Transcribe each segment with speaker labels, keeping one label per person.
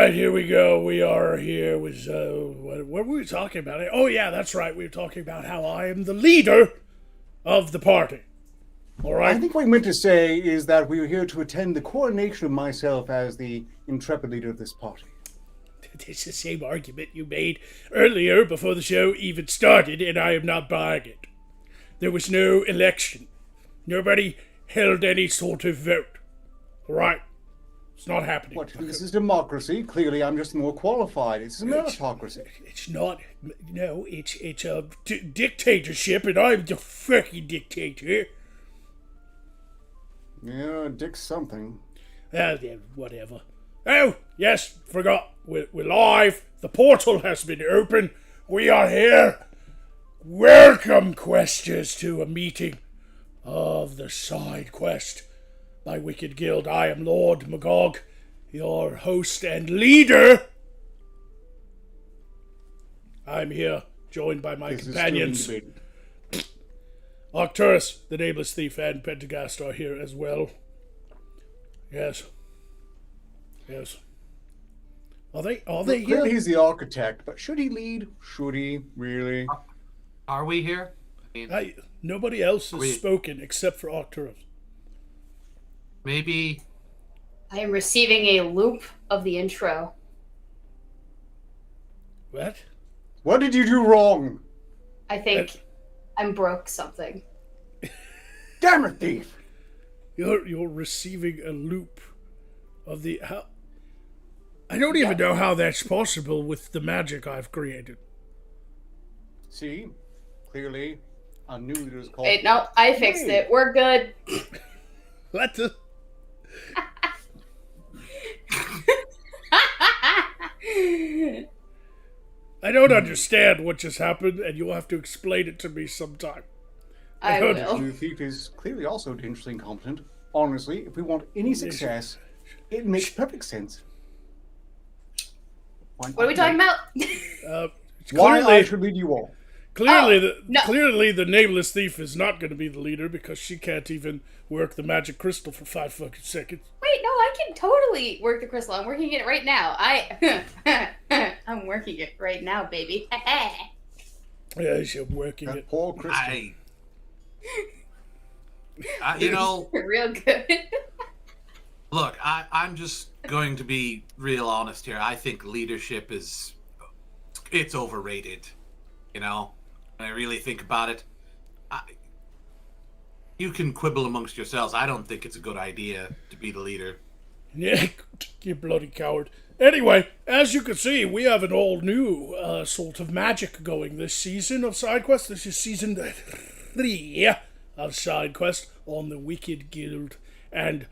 Speaker 1: right, here we go. We are here with, what were we talking about? Oh, yeah, that's right. We were talking about how I am the leader of the party. All right?
Speaker 2: I think what we meant to say is that we were here to attend the coronation of myself as the intrepid leader of this party.
Speaker 1: It's the same argument you made earlier before the show even started, and I am not buying it. There was no election. Nobody held any sort of vote. All right? It's not happening.
Speaker 2: What? This is democracy. Clearly, I'm just more qualified. It's a meritocracy.
Speaker 1: It's not. No, it's a dictatorship, and I'm the fucking dictator.
Speaker 2: Yeah, dick something.
Speaker 1: Yeah, whatever. Oh, yes, forgot. We're live. The portal has been open. We are here. Welcome, questers, to a meeting of the side quest by Wicked Guild. I am Lord Magog, your host and leader. I'm here, joined by my companions. Arcturus, the Nameless Thief, and Pentagast are here as well. Yes. Yes. Are they here?
Speaker 2: Clearly he's the architect, but should he lead? Should he? Really?
Speaker 3: Are we here?
Speaker 1: Nobody else has spoken except for Arcturus.
Speaker 3: Maybe.
Speaker 4: I am receiving a loop of the intro.
Speaker 1: What?
Speaker 2: What did you do wrong?
Speaker 4: I think I'm broke something.
Speaker 2: Damn it, thief!
Speaker 1: You're receiving a loop of the how. I don't even know how that's possible with the magic I've created.
Speaker 2: See, clearly, a new leader is called.
Speaker 4: Wait, no, I fixed it. We're good.
Speaker 1: What the? I don't understand what just happened, and you'll have to explain it to me sometime.
Speaker 4: I will.
Speaker 2: The new thief is clearly also dangerously incompetent. Honestly, if we want any success, it makes perfect sense.
Speaker 4: What are we talking about?
Speaker 2: Why I should lead you all?
Speaker 1: Clearly, the Nameless Thief is not going to be the leader because she can't even work the magic crystal for 5 fucking seconds.
Speaker 4: Wait, no, I can totally work the crystal. I'm working it right now. I'm working it right now, baby.
Speaker 1: Yeah, she's working it.
Speaker 2: Poor crystal.
Speaker 3: You know,
Speaker 4: real good.
Speaker 3: look, I'm just going to be real honest here. I think leadership it's overrated. You know, when I really think about it, you can quibble amongst yourselves. I don't think it's a good idea to be the leader.
Speaker 1: Yeah, you bloody coward. Anyway, as you can see, we have an all new sort of magic going this season of SideQuest. This is season 3 of SideQuest on the Wicked Guild. And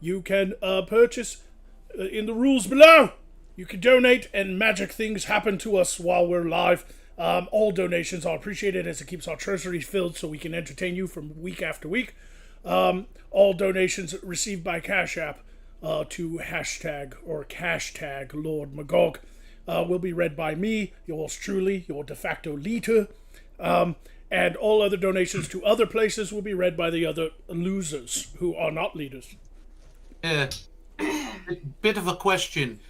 Speaker 1: you can purchase in the rules below. You can donate and magic things happen to us while we're live. All donations are appreciated as it keeps our treasury filled so we can entertain you from week after week. All donations received by CASHAPP to hashtag or #CashTag Lord Magog will be read by me, yours truly, your de facto leader. And all other donations to other places will be read by the other losers who are not leaders.
Speaker 3: Bit of a question.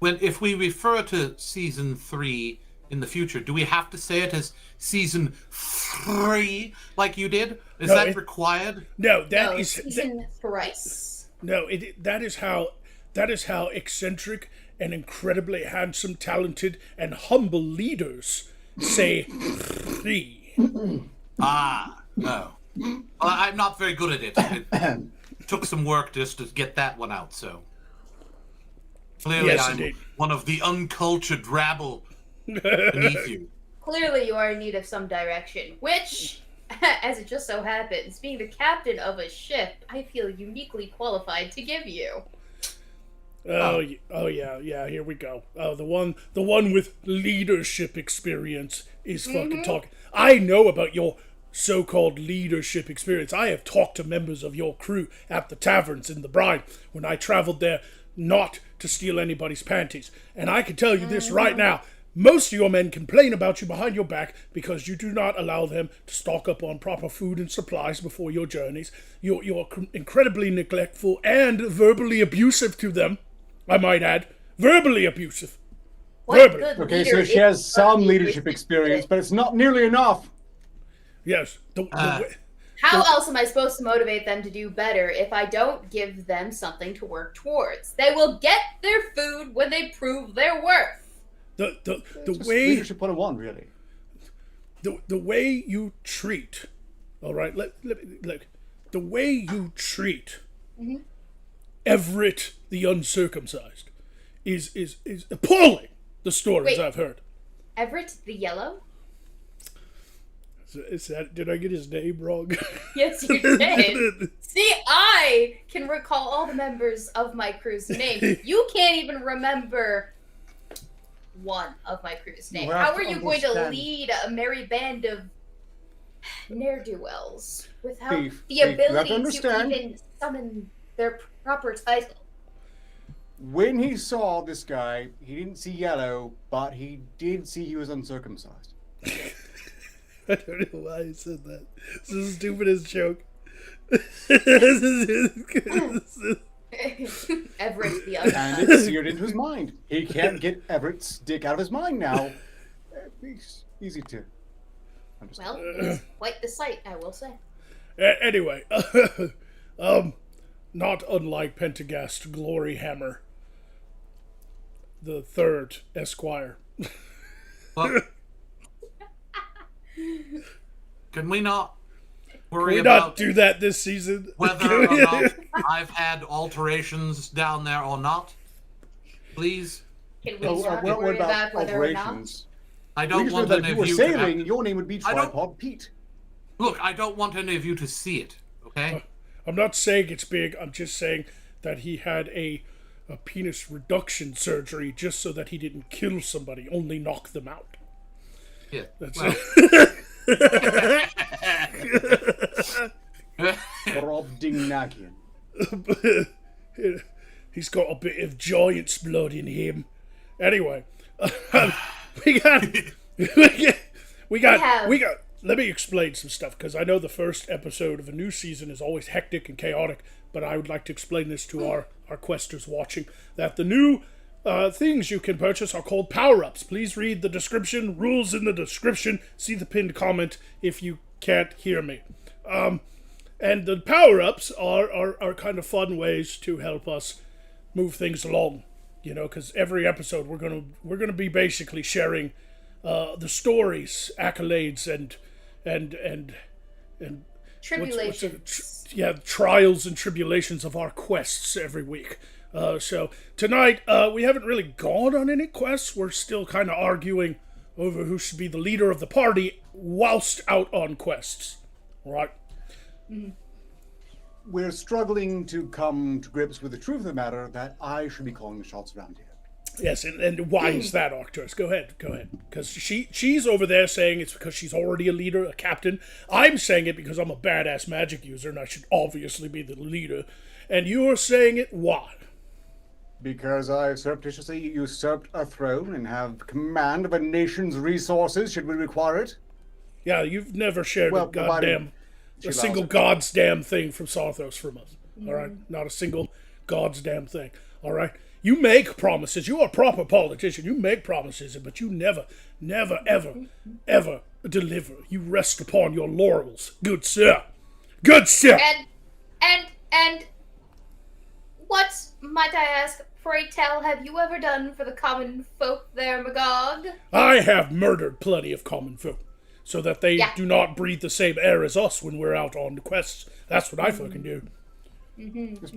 Speaker 3: If we refer to season 3 in the future, do we have to say it as season 3 like you did? Is that required?
Speaker 1: No, that is
Speaker 4: season thrice.
Speaker 1: No, that is how eccentric and incredibly handsome, talented, and humble leaders say 3.
Speaker 3: No. Well, I'm not very good at it. It took some work just to get that one out, so. Clearly,
Speaker 1: yes,
Speaker 3: I'm
Speaker 1: indeed.
Speaker 3: One of the uncultured rabble beneath you.
Speaker 4: Clearly, you are in need of some direction, which, as it just so happens, being the captain of a ship, I feel uniquely qualified to give you.
Speaker 1: Oh yeah, here we go. Oh, the one with leadership experience is fucking talking. I know about your so-called leadership experience. I have talked to members of your crew at the taverns in the Brine when I traveled there not to steal anybody's panties. And I can tell you this right now. Most of your men complain about you behind your back because you do not allow them to stock up on proper food and supplies before your journeys. You're incredibly neglectful and verbally abusive to them, I might add. verbally abusive.
Speaker 4: What
Speaker 1: Verbally.
Speaker 4: good
Speaker 2: Okay,
Speaker 4: leader
Speaker 2: so she
Speaker 4: is
Speaker 2: has some
Speaker 4: verbally
Speaker 2: leadership
Speaker 4: abusive?
Speaker 2: experience, but it's not nearly enough.
Speaker 1: Yes. The way,
Speaker 4: How else am I supposed to motivate them to do better if I don't give them something to work towards? They will get their food when they prove their worth.
Speaker 1: the
Speaker 2: Just
Speaker 1: way
Speaker 2: leadership 101, really.
Speaker 1: the way you treat, all right. Look, the way you treat Everett the uncircumcised is appalling. The stories
Speaker 4: Wait.
Speaker 1: I've heard.
Speaker 4: Everett the Yellow?
Speaker 1: Is that, did I get his name wrong?
Speaker 4: Yes, you did. See, I can recall all the members of my crew's name. You can't even remember one of my crew's name.
Speaker 2: You have
Speaker 4: How
Speaker 2: to
Speaker 4: are you going to
Speaker 2: understand.
Speaker 4: lead a merry band of ne'er-do-wells without
Speaker 2: Thief,
Speaker 4: the
Speaker 2: thief. You have to
Speaker 4: ability to
Speaker 2: understand.
Speaker 4: even summon their proper title?
Speaker 2: When he saw this guy, he didn't see yellow, but he did see he was uncircumcised.
Speaker 1: I don't know why I said that. It's the stupidest joke.
Speaker 4: Everett the
Speaker 2: And
Speaker 4: Unkind.
Speaker 2: it seared into his mind. He can't get Everett's dick out of his mind now. It's easy to understand.
Speaker 4: Well, it's quite the sight, I will say.
Speaker 1: Anyway, not unlike Pentagast Gloryhammer, the third Esquire.
Speaker 3: But can we not worry
Speaker 1: Can we
Speaker 3: about
Speaker 1: not do that this season?
Speaker 3: whether or not I've had alterations down there or not? Please?
Speaker 4: Can we
Speaker 2: Oh,
Speaker 4: not
Speaker 2: what
Speaker 4: worry about
Speaker 2: about
Speaker 4: whether or not?
Speaker 2: operations?
Speaker 3: I
Speaker 2: We
Speaker 3: don't
Speaker 2: just know
Speaker 3: want
Speaker 2: that if
Speaker 3: any
Speaker 2: you
Speaker 3: of
Speaker 2: were
Speaker 3: you
Speaker 2: sailing,
Speaker 3: to
Speaker 2: your name would be
Speaker 3: I don't-
Speaker 2: Tripod Pete.
Speaker 3: look. I don't want any of you to see it. Okay?
Speaker 1: I'm not saying it's big. I'm just saying that he had a penis reduction surgery just so that he didn't kill somebody, only knock them out.
Speaker 3: Yeah.
Speaker 1: That's
Speaker 3: Well,
Speaker 2: Rob Dignagian.
Speaker 1: He's got a bit of giant's blood in him. Anyway, we got. Let me explain some stuff because I know the first episode of a new season is always hectic and chaotic, but I would like to explain this to our questers watching that the new things you can purchase are called power-ups. Please read the description, rules in the description, see the pinned comment if you can't hear me. And the power-ups are kind of fun ways to help us move things along, you know, because every episode we're gonna be basically sharing the stories, accolades, and
Speaker 4: Tribulations.
Speaker 1: trials and tribulations of our quests every week. So tonight we haven't really gone on any quests. We're still kind of arguing over who should be the leader of the party whilst out on quests. All right.
Speaker 2: We're struggling to come to grips with the truth of the matter that I should be calling the shots around here.
Speaker 1: Yes, and why is that, Arcturus? Go ahead. Because she's over there saying it's because she's already a leader, a captain. I'm saying it because I'm a badass magic user and I should obviously be the leader. And you're saying it why?
Speaker 2: Because I surreptitiously usurped a throne and have command of a nation's resources should we require it.
Speaker 1: Yeah, you've never shared
Speaker 2: Well,
Speaker 1: a goddamn,
Speaker 2: she
Speaker 1: a
Speaker 2: allows
Speaker 1: single
Speaker 2: it.
Speaker 1: god's damn thing from Sarthos from us. All right? Not a single god's damn thing. All right? You make promises. You are a proper politician. You make promises, but you never, ever deliver. You rest upon your laurels. Good sir. Good sir.
Speaker 4: And what, might I ask, pray tell, have you ever done for the common folk there, Magog?
Speaker 1: I have murdered plenty of common folk so that they
Speaker 4: Yeah.
Speaker 1: do not breathe the same air as us when we're out on quests. That's what I fucking do.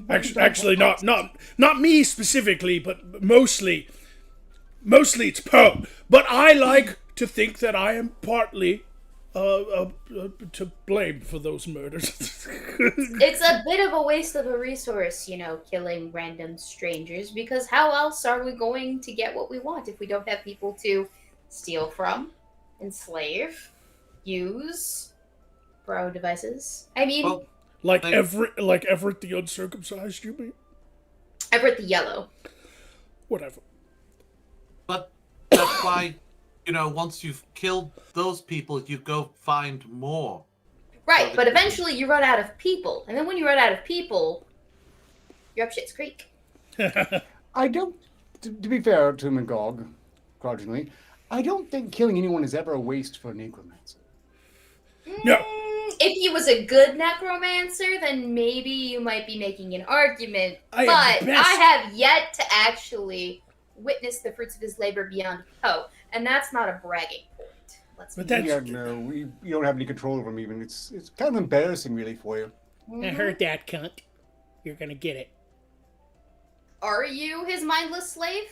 Speaker 1: Actually, not me specifically, but mostly it's Poe. But I like to think that I am partly to blame for those murders.
Speaker 4: It's a bit of a waste of a resource, you know, killing random strangers, because how else are we going to get what we want if we don't have people to steal from, enslave, use for our own devices? I mean,
Speaker 3: well,
Speaker 1: like Everett the uncircumcised, you mean?
Speaker 4: Everett the Yellow.
Speaker 1: Whatever.
Speaker 3: but that's why, you know, once you've killed those people, you go find more.
Speaker 4: Right, but eventually you run out of people, and then when you run out of people, you're up shit's creek.
Speaker 2: I don't to be fair to Magog, grudgingly, I don't think killing anyone is ever a waste for a necromancer.
Speaker 1: No.
Speaker 4: If he was a good necromancer, then maybe you might be making an argument.
Speaker 1: I am
Speaker 4: But
Speaker 1: the best.
Speaker 4: I have yet to actually witness the fruits of his labor beyond Poe, and that's not a bragging point. Let's
Speaker 1: But
Speaker 4: be
Speaker 1: that's-
Speaker 2: Yeah, no, you don't have any control over him even. It's kind of embarrassing, really, for you.
Speaker 1: I heard that, cunt. You're gonna get it.
Speaker 4: Are you his mindless slave?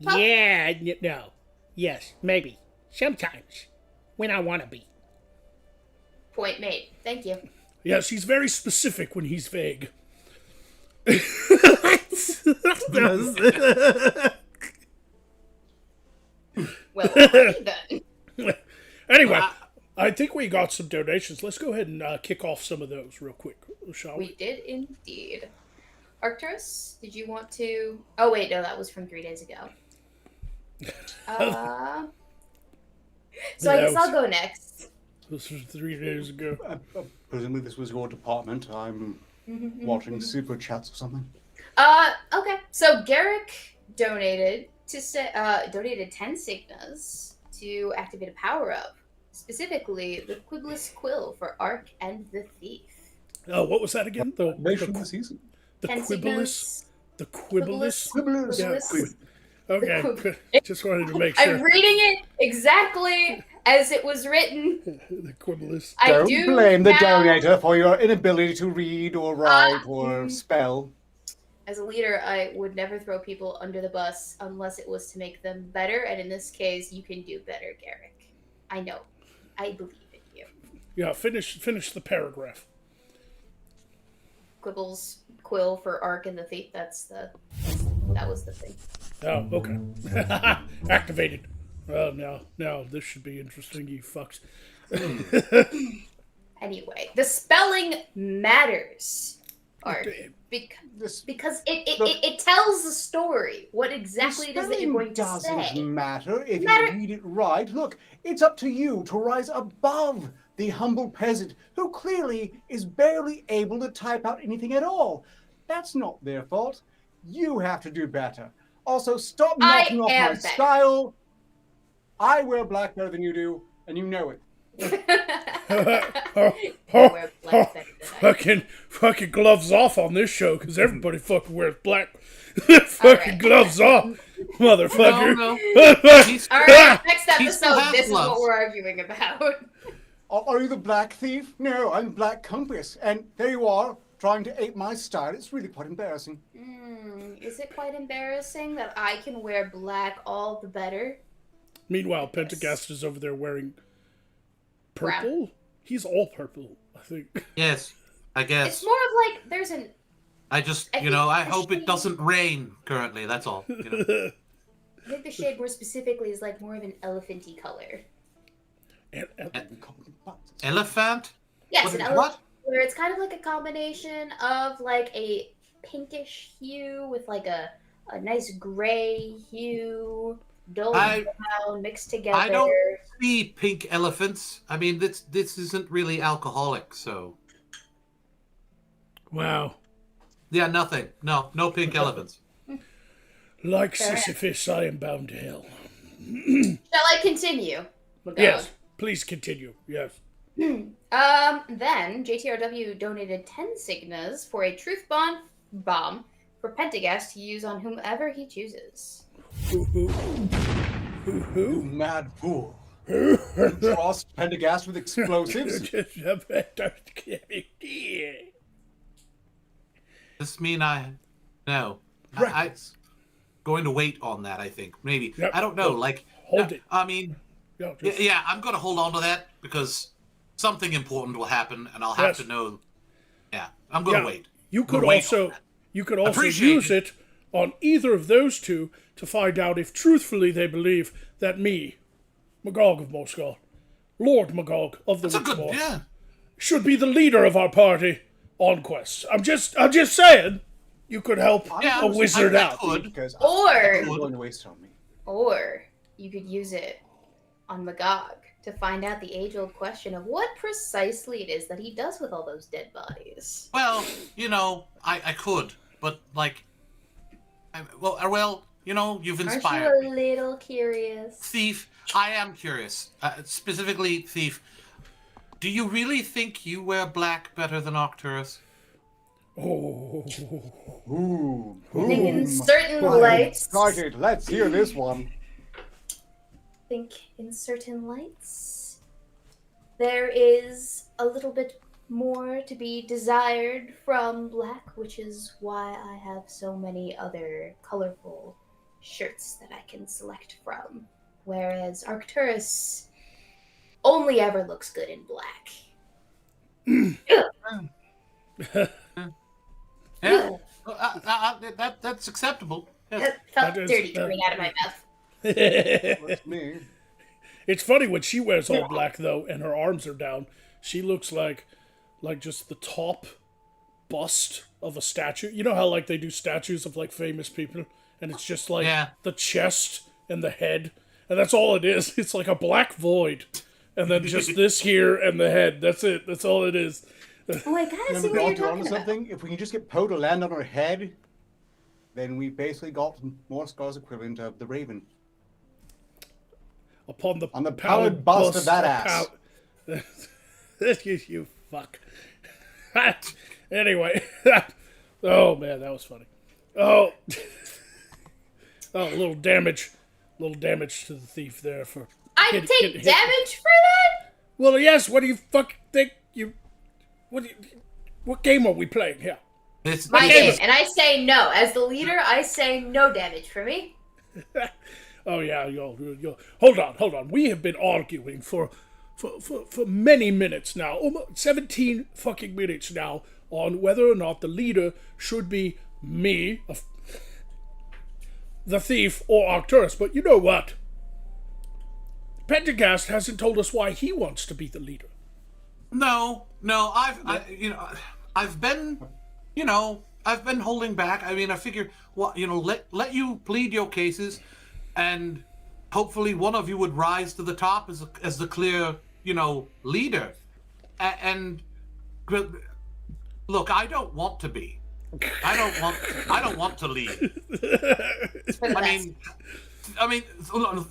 Speaker 4: Huh?
Speaker 1: Yeah, no. Yes, maybe. Sometimes. When I want to be.
Speaker 4: Point made. Thank you.
Speaker 1: Yes, he's very specific when he's vague.
Speaker 4: Well, alrighty then.
Speaker 1: Anyway, I think we got some donations. Let's go ahead and kick off some of those real quick, shall we?
Speaker 4: We did indeed. Arcturus, did you want to... Oh, wait, no, that was from 3 days ago. So I guess I'll go next.
Speaker 1: This was 3 days ago.
Speaker 2: Presumably this was your department. I'm watching super chats or something.
Speaker 4: Okay. So Garrick donated donated 10 signas to activate a power-up. Specifically, the Quibblers Quill for Ark and the Thief.
Speaker 1: Oh, what was that again?
Speaker 2: Nation of the season.
Speaker 1: The
Speaker 4: 10
Speaker 1: Quibblers?
Speaker 4: signas.
Speaker 1: The Quibblers?
Speaker 2: Quibblers.
Speaker 1: Yeah,
Speaker 4: Quibblers.
Speaker 1: Okay,
Speaker 4: Quib-
Speaker 1: just wanted to make sure.
Speaker 4: I'm reading it exactly as it was written.
Speaker 1: The Quibblers.
Speaker 4: I
Speaker 2: Don't
Speaker 4: do
Speaker 2: blame the
Speaker 4: now-
Speaker 2: donator for your inability to read or write or spell.
Speaker 4: As a leader, I would never throw people under the bus unless it was to make them better, and in this case, you can do better, Garrick. I know. I believe in you.
Speaker 1: Yeah, finish the paragraph.
Speaker 4: Quibbles Quill for Ark and the Thief. That was the thing.
Speaker 1: Oh, okay. Activated. Well, now this should be interesting, you fucks.
Speaker 4: Anyway, the spelling matters, Ark, because it tells the story. What exactly it is that you're going to
Speaker 2: doesn't
Speaker 4: say.
Speaker 2: matter if
Speaker 4: Matter-
Speaker 2: you read it right. Look, it's up to you to rise above the humble peasant who clearly is barely able to type out anything at all. That's not their fault. You have to do better. Also, stop
Speaker 4: I
Speaker 2: knocking off
Speaker 4: am
Speaker 2: my
Speaker 4: better.
Speaker 2: style. I wear black better than you do, and you know it.
Speaker 4: Wear black better than I do.
Speaker 1: Fucking gloves off on this show, because everybody fucking wears black. Fucking
Speaker 4: Alright.
Speaker 1: gloves off, motherfucker.
Speaker 3: No. He's-
Speaker 4: All right, next
Speaker 3: He still
Speaker 4: episode,
Speaker 3: has
Speaker 4: this is what
Speaker 3: gloves.
Speaker 4: we're arguing about.
Speaker 2: Are you the black thief? No, I'm Black Compass. And there you are, trying to ape my style. It's really quite embarrassing.
Speaker 4: Is it quite embarrassing that I can wear black all the better?
Speaker 1: Meanwhile, Pentagast is over there wearing purple. He's all purple, I think.
Speaker 3: Yes, I guess.
Speaker 4: It's more of like there's an.
Speaker 3: I just,
Speaker 4: I
Speaker 3: you know,
Speaker 4: think
Speaker 3: I
Speaker 4: the
Speaker 3: hope it
Speaker 4: shade-
Speaker 3: doesn't rain currently. That's all. You know.
Speaker 4: I think the shade more specifically is like more of an elephanty color.
Speaker 3: Elephant?
Speaker 4: Yes,
Speaker 3: What-
Speaker 4: an elephant
Speaker 3: what?
Speaker 4: where it's kind of like a combination of like a pinkish hue with like a nice gray hue, dull
Speaker 3: I-
Speaker 4: brown mixed together.
Speaker 3: I don't see pink elephants. I mean, this isn't really alcoholic, so
Speaker 1: Wow.
Speaker 3: yeah, nothing. No pink elephants.
Speaker 1: Like
Speaker 4: Fair enough.
Speaker 1: Sisyphus, I am bound to hell.
Speaker 4: Shall I continue? Magog?
Speaker 1: Yes, please continue. Yes.
Speaker 4: Then JTRW donated 10 signas for a truth bomb for Pentagast to use on whomever he chooses.
Speaker 2: You mad fool. You trust Pendergast with explosives?
Speaker 3: This mean no.
Speaker 1: Right.
Speaker 3: I going to wait on that. I think maybe.
Speaker 1: Yep.
Speaker 3: I don't know. Like
Speaker 1: Hold it.
Speaker 3: I mean,
Speaker 1: Yeah, just-
Speaker 3: yeah. I'm going to hold on to that because something important will happen, and I'll have
Speaker 1: Yes.
Speaker 3: to know. Yeah, I'm going to
Speaker 1: Yeah,
Speaker 3: wait.
Speaker 1: You could
Speaker 3: We'll wait
Speaker 1: also
Speaker 3: on that. Appreciate
Speaker 1: use it on either of those two to find out if truthfully they believe that me, Magog of Moscow, Lord Magog of the
Speaker 3: That's a good.
Speaker 1: Witchmore,
Speaker 3: Yeah.
Speaker 1: should be the leader of our party on quests. I'm just saying, you could help
Speaker 3: Yeah,
Speaker 1: a wizard
Speaker 3: I
Speaker 1: out.
Speaker 3: could.
Speaker 2: Because
Speaker 4: Or-
Speaker 2: I'm going to waste on me.
Speaker 4: Or you could use it on Magog to find out the age-old question of what precisely it is that he does with all those dead bodies.
Speaker 3: Well, you know, I could, but like, Well, you've
Speaker 4: Aren't
Speaker 3: inspired
Speaker 4: you a
Speaker 3: me.
Speaker 4: little curious?
Speaker 3: Thief, I am curious. Specifically, Thief, do you really think you wear black better than Arcturus?
Speaker 1: Oh.
Speaker 2: Ooh.
Speaker 4: I think in
Speaker 2: boom.
Speaker 4: certain
Speaker 2: I'm
Speaker 4: lights.
Speaker 2: excited. Let's hear this one.
Speaker 4: I think in certain lights, there is a little bit more to be desired from black, which is why I have so many other colorful shirts that I can select from. Whereas Arcturus only ever looks good in black.
Speaker 3: Yeah, that's acceptable. Yes.
Speaker 4: That felt
Speaker 1: That is-
Speaker 4: dirty
Speaker 1: that-
Speaker 4: coming out of my mouth.
Speaker 2: That's me.
Speaker 1: It's funny when she wears all black though, and her arms are down. She looks like just the top bust of a statue. You know how like they do statues of like famous people, and it's just like the chest and the head, and that's all it is. It's like a black void, and then just this here and the head. That's it. That's all it is.
Speaker 4: Oh, I gotta see
Speaker 2: Remember,
Speaker 4: what
Speaker 2: I'll
Speaker 4: you're
Speaker 2: do on
Speaker 4: talking about.
Speaker 2: something. If we can just get Poe to land on her head, then we basically got more scars equivalent of the Raven.
Speaker 1: Upon the
Speaker 2: On the pallid bust of that ass.
Speaker 1: You fuck. Anyway, oh man, that was funny. Oh, a little damage to the thief there for.
Speaker 4: I
Speaker 1: Hit-
Speaker 4: take
Speaker 1: hit-
Speaker 4: damage for that?
Speaker 1: Well, yes. What do you fuck think you? What game are we playing here?
Speaker 3: It's
Speaker 4: My
Speaker 1: game
Speaker 4: game.
Speaker 1: is-
Speaker 4: And I say no. As the leader, I say no damage for me.
Speaker 1: Oh yeah, yo, hold on. We have been arguing for many minutes now, almost 17 fucking minutes now, on whether or not the leader should be me, the thief, or Arcturus. But you know what? Pendergast hasn't told us why he wants to be the leader.
Speaker 3: No, I've been holding back. I mean, I figure, let you plead your cases, and hopefully one of you would rise to the top as the clear, leader. And look, I don't want to be. I don't want to lead.
Speaker 4: It's for the best.
Speaker 3: I mean,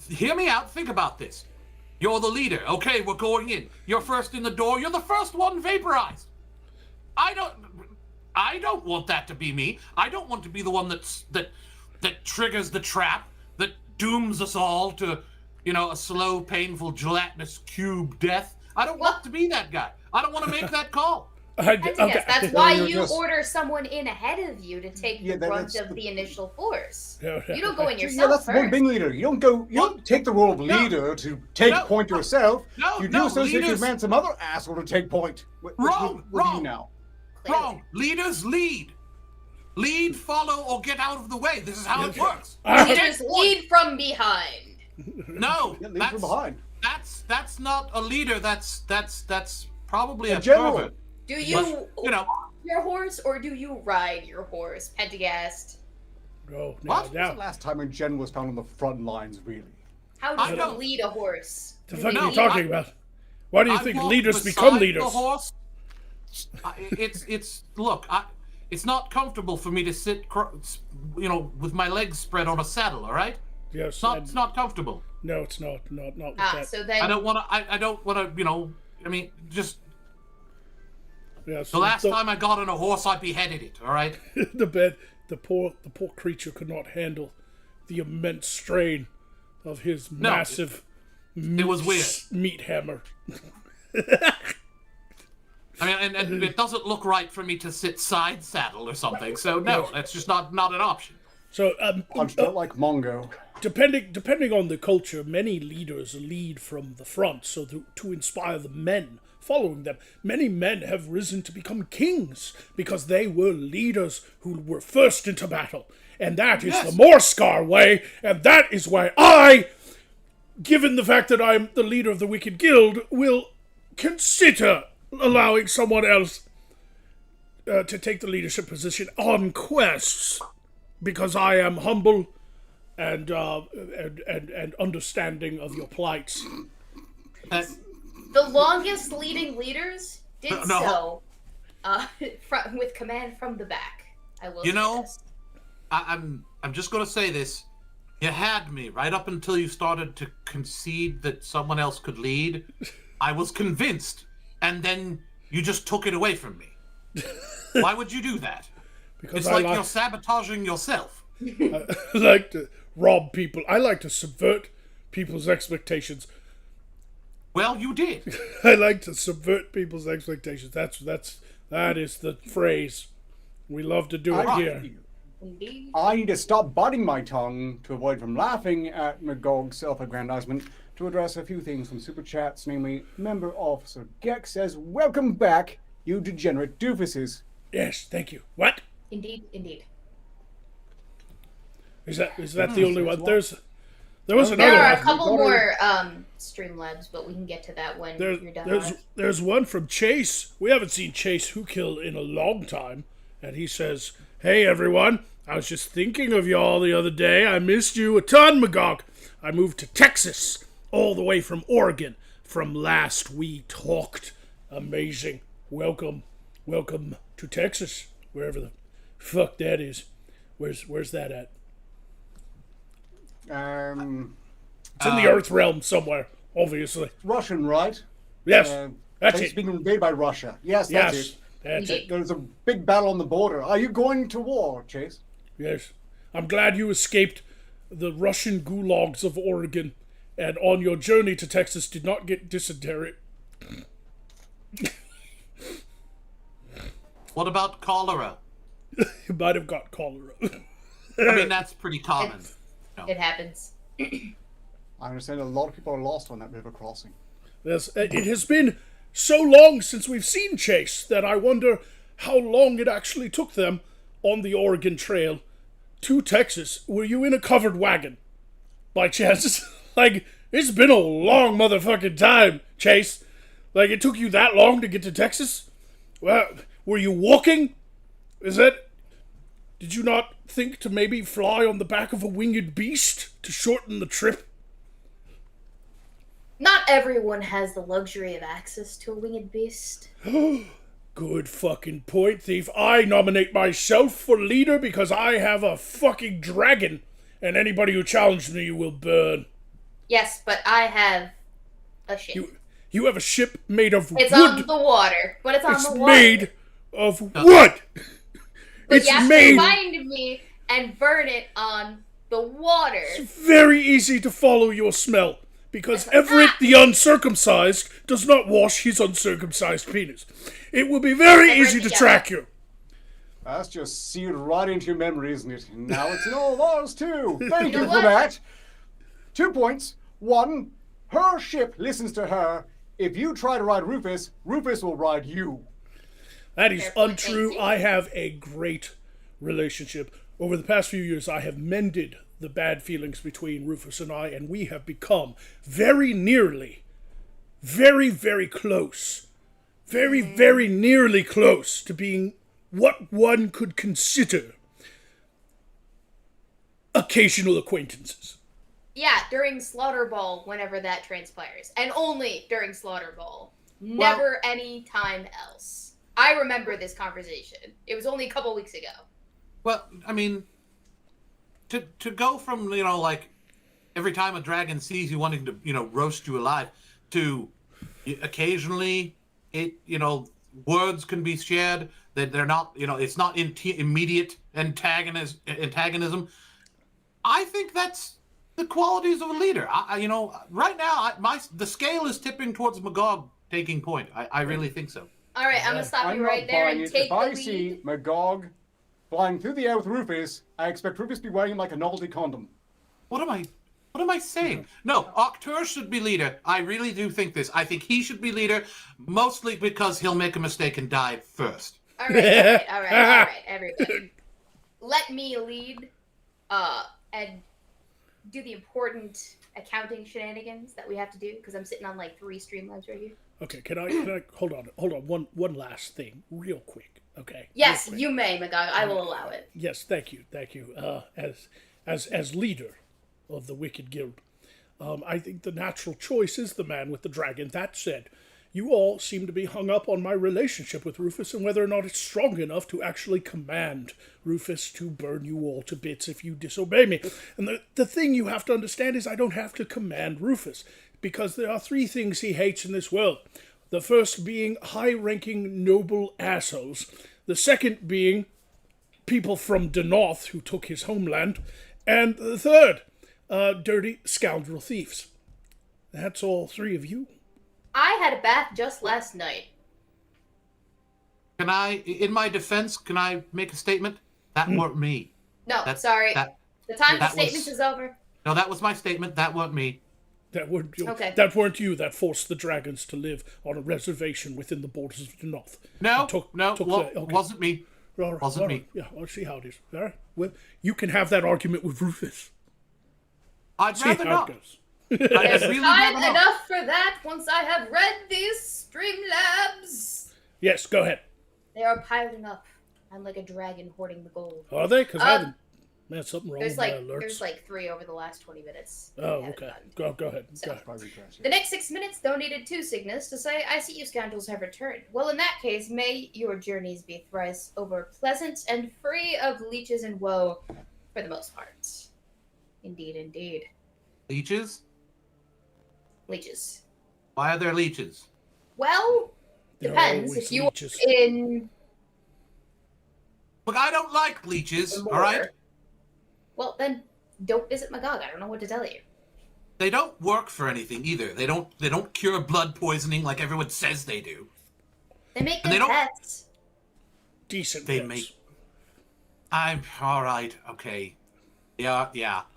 Speaker 3: hear me out. Think about this. You're the leader. Okay, we're going in. You're first in the door. You're the first one vaporized. I don't want that to be me. I don't want to be the one that triggers the trap, that dooms us all to, a slow, painful, gelatinous cube death. I don't want to be that guy. I don't want to make that call.
Speaker 4: Yes, that's why
Speaker 2: You're
Speaker 4: you
Speaker 2: just-
Speaker 4: order someone in ahead of you to take the brunt
Speaker 2: that's
Speaker 4: of the initial force.
Speaker 1: Yeah.
Speaker 4: You don't go in
Speaker 2: Yeah,
Speaker 4: yourself
Speaker 2: that's the one
Speaker 4: first.
Speaker 2: being leader. You don't take the role of leader to take point yourself. You do so you command some other asshole to take point.
Speaker 3: Wrong.
Speaker 2: You now.
Speaker 4: Clearly.
Speaker 3: Wrong. Leaders lead. Lead, follow, or get out of the way. This is how it works.
Speaker 4: Leaders lead from behind.
Speaker 3: No,
Speaker 2: Yeah, lead from behind.
Speaker 3: that's not a leader. That's probably a
Speaker 2: general.
Speaker 3: pervert.
Speaker 4: Do you
Speaker 3: But,
Speaker 4: walk your horse or do you ride your horse, Pentagast?
Speaker 1: Oh,
Speaker 3: What?
Speaker 2: When's the last time a gen was found on the front lines, really?
Speaker 4: How
Speaker 3: I
Speaker 4: do you
Speaker 3: don't-
Speaker 4: lead a horse?
Speaker 1: the
Speaker 4: Do
Speaker 1: fuck
Speaker 4: they
Speaker 1: are you
Speaker 4: lead-
Speaker 1: talking about? Why do you
Speaker 3: I
Speaker 1: think
Speaker 3: walk
Speaker 1: leaders
Speaker 3: beside
Speaker 1: become
Speaker 3: the
Speaker 1: leaders?
Speaker 3: horse. It's not comfortable for me to sit, with my legs spread on a saddle. All right,
Speaker 1: Yes.
Speaker 3: it's not comfortable.
Speaker 1: No, it's not. Not with
Speaker 4: Ah,
Speaker 1: that.
Speaker 4: so then
Speaker 3: I don't want to. Just
Speaker 1: Yes.
Speaker 3: the last time I got on a horse, I beheaded it. All right.
Speaker 1: the poor creature could not handle the immense strain of his massive
Speaker 3: It was weird.
Speaker 1: meat hammer.
Speaker 3: I mean, and it doesn't look right for me to sit side saddle or something. So no, that's just not an option.
Speaker 1: So
Speaker 2: Punched out like Mongo.
Speaker 1: depending on the culture, many leaders lead from the front, so to inspire the men following them. Many men have risen to become kings because they were leaders who were first into battle, and that is
Speaker 3: Yes.
Speaker 1: the Morscar way, and that is why I, given the fact that I'm the leader of the Wicked Guild, will consider allowing someone else to take the leadership position on quests, because I am humble and understanding of your plights.
Speaker 4: the longest leading leaders did
Speaker 3: No.
Speaker 4: so with command from the back. I will.
Speaker 3: You know,
Speaker 4: suggest.
Speaker 3: I'm just going to say this. You had me right up until you started to concede that someone else could lead. I was convinced, and then you just took it away from me. Why would you do that?
Speaker 1: Because
Speaker 3: It's like you're sabotaging yourself.
Speaker 1: I like to rob people. I like to subvert people's expectations.
Speaker 3: Well, you did.
Speaker 1: I like to subvert people's expectations. That is the phrase. We love to do it here.
Speaker 4: Indeed.
Speaker 2: I need to stop biting my tongue to avoid from laughing at Magog's self-aggrandizement to address a few things from Super Chats, namely, Member Officer Gex says, "Welcome back, you degenerate doofuses."
Speaker 1: Yes, thank you. What?
Speaker 4: Indeed.
Speaker 1: Is that the only one? There was another
Speaker 4: There are a
Speaker 1: one.
Speaker 4: couple more Streamlabs, but we can get to that when you're done.
Speaker 1: There's one from Chase. We haven't seen Chase Whokill in a long time, and he says, "Hey everyone, I was just thinking of y'all the other day. I missed you a ton, Magog. I moved to Texas, all the way from Oregon, from last we talked. Amazing. Welcome to Texas, wherever the fuck that is. Where's that at? It's in the Earth realm somewhere, obviously.
Speaker 2: Russian, right?
Speaker 1: Yes, that's
Speaker 2: It's
Speaker 1: it.
Speaker 2: being invaded by Russia. Yes, that's
Speaker 1: Yes,
Speaker 2: it.
Speaker 1: that's it.
Speaker 2: There's a big battle on the border. Are you going to war, Chase?
Speaker 1: Yes. I'm glad you escaped the Russian gulags of Oregon, and on your journey to Texas did not get dysentery.
Speaker 3: What about cholera?
Speaker 1: You might have got cholera.
Speaker 3: I mean, that's pretty common.
Speaker 4: It happens.
Speaker 2: I understand a lot of people are lost on that river crossing.
Speaker 1: Yes, it has been so long since we've seen Chase that I wonder how long it actually took them on the Oregon Trail to Texas. Were you in a covered wagon, by chance? Like, it's been a long motherfucking time, Chase. Like, it took you that long to get to Texas? Well, were you walking? Did you not think to maybe fly on the back of a winged beast to shorten the trip?
Speaker 4: Not everyone has the luxury of access to a winged beast.
Speaker 1: Good fucking point, Thief. I nominate myself for leader because I have a fucking dragon, and anybody who challenged me will burn.
Speaker 4: Yes, but I have a ship.
Speaker 1: You have a ship made of
Speaker 4: It's
Speaker 1: wood.
Speaker 4: on the water, but it's on
Speaker 1: It's
Speaker 4: the water.
Speaker 1: made of wood.
Speaker 4: But
Speaker 1: It's
Speaker 4: you have
Speaker 1: made.
Speaker 4: to find me and burn it on the water.
Speaker 1: Very easy to follow your smell, because Everett the uncircumcised does not wash his uncircumcised penis. It will be very easy to track you.
Speaker 2: That's just seared right into your memory, isn't it? And now it's in all of ours, too. Thank you
Speaker 4: know
Speaker 2: for
Speaker 4: what?
Speaker 2: that. 2 points. 1, her ship listens to her. If you try to ride Rufus, Rufus will ride you.
Speaker 1: That is
Speaker 4: Fair point,
Speaker 1: untrue.
Speaker 4: thank you.
Speaker 1: I have a great relationship. Over the past few years, I have mended the bad feelings between Rufus and I, and we have become very nearly, very, very close, very, very nearly close to being what one could consider occasional acquaintances.
Speaker 4: Yeah, during Slaughter Ball, whenever that transpires. And only during Slaughter Ball. Never any time else. I remember this conversation. It was only a couple weeks ago.
Speaker 3: Well, I mean, to go from, like, every time a dragon sees you wanting to, roast you alive, to occasionally, words can be shared, that they're not, it's not immediate antagonism. I think that's the qualities of a leader. Right now, the scale is tipping towards Magog taking point. I really think so.
Speaker 4: All right, I'm going to stop
Speaker 2: I'm
Speaker 4: you
Speaker 2: not
Speaker 4: right there
Speaker 2: buying
Speaker 4: and
Speaker 2: it.
Speaker 4: take
Speaker 2: If
Speaker 4: the
Speaker 2: I
Speaker 4: lead.
Speaker 2: see Magog flying through the air with Rufus, I expect Rufus to be wearing him like a novelty condom.
Speaker 3: What am I saying? No, Octur should be leader. I really do think this. I think he should be leader, mostly because he'll make a mistake and die first.
Speaker 4: All right, everybody. Let me lead, and do the important accounting shenanigans that we have to do, because I'm sitting on like 3 Streamlabs right here.
Speaker 1: Okay, can I hold on, one last thing, real quick, okay?
Speaker 4: Yes,
Speaker 1: Real quick.
Speaker 4: you may, Magog. I will allow it.
Speaker 1: Yes, thank you. As leader of the Wicked Guild, I think the natural choice is the man with the dragon. That said, you all seem to be hung up on my relationship with Rufus and whether or not it's strong enough to actually command Rufus to burn you all to bits if you disobey me. And the thing you have to understand is I don't have to command Rufus, because there are 3 things he hates in this world. The first being high-ranking noble assholes. The second being people from the north who took his homeland. And the third, dirty scoundrel thieves. That's all 3 of you.
Speaker 4: I had a bath just last night.
Speaker 3: Can I, in my defense, can I make a statement? That weren't me.
Speaker 4: No, sorry. The time for
Speaker 3: that
Speaker 4: statements is over.
Speaker 3: No, that was my statement. That weren't me.
Speaker 1: That weren't you.
Speaker 4: Okay.
Speaker 1: That weren't you that forced the dragons to live on a reservation within the borders of the north.
Speaker 3: No,
Speaker 1: Okay.
Speaker 3: wasn't me.
Speaker 1: All right,
Speaker 3: wasn't
Speaker 1: all
Speaker 3: me.
Speaker 1: right. Yeah, I'll see how it is. All right. Well, you can have that argument with Rufus.
Speaker 3: I'd
Speaker 1: See
Speaker 3: rather
Speaker 1: how
Speaker 3: not.
Speaker 1: it goes.
Speaker 3: I'd really
Speaker 4: Time
Speaker 3: rather not.
Speaker 4: enough for that once I have read these Streamlabs.
Speaker 1: Yes, go ahead.
Speaker 4: They are piling up. I'm like a dragon hoarding the gold.
Speaker 1: Are they? Because I haven't... Man, something wrong
Speaker 4: There's
Speaker 1: with my
Speaker 4: like
Speaker 1: alerts.
Speaker 4: there's like 3 over the last 20 minutes.
Speaker 1: Oh,
Speaker 4: I haven't
Speaker 1: okay.
Speaker 4: gotten.
Speaker 1: Go ahead.
Speaker 4: So-
Speaker 1: Go ahead.
Speaker 4: The next 6 minutes donated 2 Cygnus to say, I see you scoundrels have returned. Well, in that case, may your journeys be thrice over pleasant and free of leeches and woe, for the most part. Indeed, indeed.
Speaker 3: Leeches?
Speaker 4: Leeches.
Speaker 3: Why are there leeches?
Speaker 4: Well,
Speaker 1: There are
Speaker 4: depends.
Speaker 1: always
Speaker 4: If you
Speaker 1: leeches.
Speaker 4: are in...
Speaker 3: Look, I don't like leeches,
Speaker 4: the
Speaker 3: all right?
Speaker 4: lore, well, then don't visit Magog. I don't know what to tell you.
Speaker 3: They don't work for anything either. They don't cure blood poisoning like everyone says they do.
Speaker 4: They make
Speaker 3: And
Speaker 4: good
Speaker 3: they don't-
Speaker 4: pets.
Speaker 1: Decent
Speaker 3: They
Speaker 1: pets.
Speaker 3: make... I'm all right. Okay. Yeah.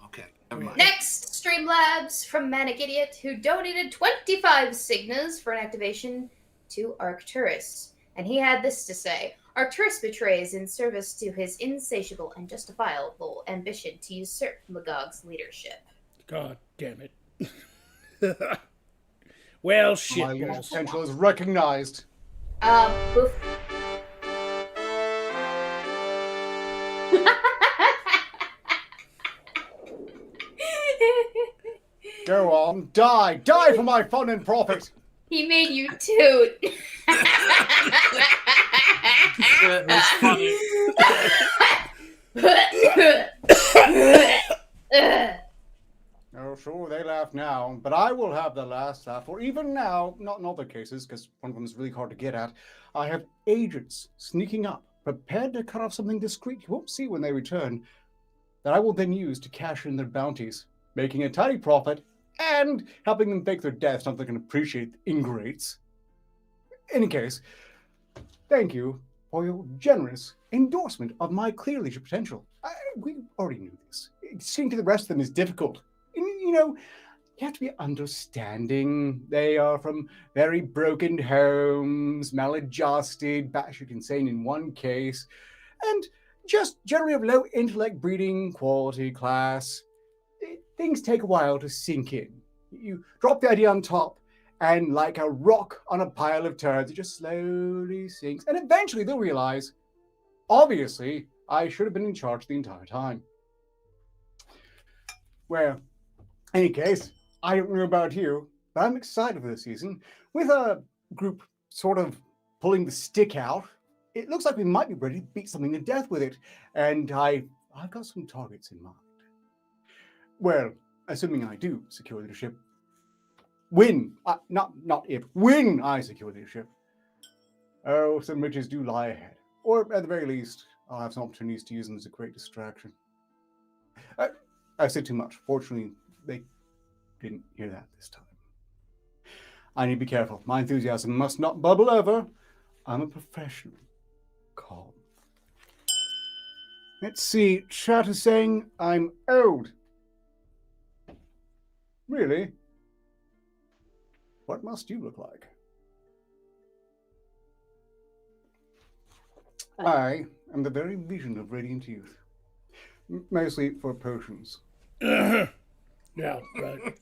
Speaker 3: Okay. Never mind.
Speaker 4: Next, Streamlabs from Manic Idiot, who donated 25 Cygnas for an activation to Arcturus. And he had this to say. Arcturus betrays in service to his insatiable and justifiable ambition to usurp Magog's leadership.
Speaker 1: God damn it. Well, shit,
Speaker 2: My
Speaker 1: boss.
Speaker 2: potential is recognized.
Speaker 4: Boof.
Speaker 2: Go on, die! Die for my fun and profit!
Speaker 4: He made you toot.
Speaker 3: It was funny.
Speaker 2: Oh, sure, they laugh now, but I will have the last laugh. For even now, not in other cases, because one of them is really hard to get at, I have agents sneaking up, prepared to cut off something discreet you won't see when they return, that I will then use to cash in their bounties, making a tiny profit, and helping them fake their deaths, not that they can appreciate the ingrates. In any case, thank you for your generous endorsement of my clear leadership potential. We already knew this. Seeing to the rest of them is difficult. You know, you have to be understanding. They are from very broken homes, maladjusted, batshit insane in one case, and just generally of low intellect, breeding, quality, class. Things take a while to sink in. You drop the idea on top, and like a rock on a pile of turds, it just slowly sinks, and eventually they'll realize, obviously, I should have been in charge the entire time. Well, in any case, I don't know about you, but I'm excited for this season. With a group sort of pulling the stick out, it looks like we might be ready to beat something to death with it, and I've got some targets in mind. Well, assuming I do secure leadership, when I secure leadership, oh, some riches do lie ahead. Or at the very least, I'll have some opportunities to use them as a great distraction. I said too much. Fortunately, they didn't hear that this time. I need to be careful. My enthusiasm must not bubble over. I'm a professional. Calm. Let's see. Chat is saying I'm old. Really? What must you look like? I am the very vision of radiant youth. Mostly for potions.
Speaker 1: Yeah, right.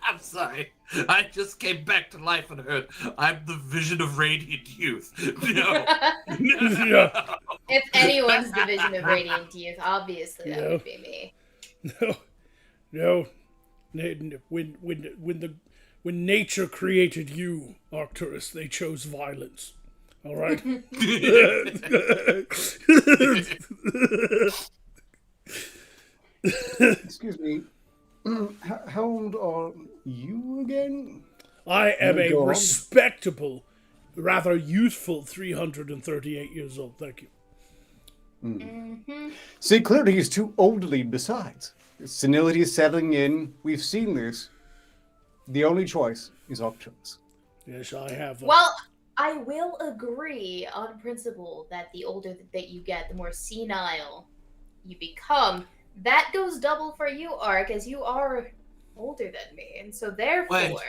Speaker 3: I'm sorry. I just came back to life and heard I'm the vision of radiant youth. No.
Speaker 1: Yeah.
Speaker 4: If anyone's the vision of radiant youth, obviously that
Speaker 1: Yeah.
Speaker 4: would be me.
Speaker 1: No. When when nature created you, Arcturus, they chose violence. All right?
Speaker 2: Excuse me. How old are you again?
Speaker 1: I am a
Speaker 2: Go on.
Speaker 1: respectable, rather youthful 338 years old. Thank you.
Speaker 2: See, clearly he's too old to lead besides. Senility is settling in. We've seen this. The only choice is Arcturus.
Speaker 1: Yes, I have.
Speaker 4: Well, I will agree on principle that the older that you get, the more senile you become. That goes double for you, Ark, as you are older than me. And so therefore,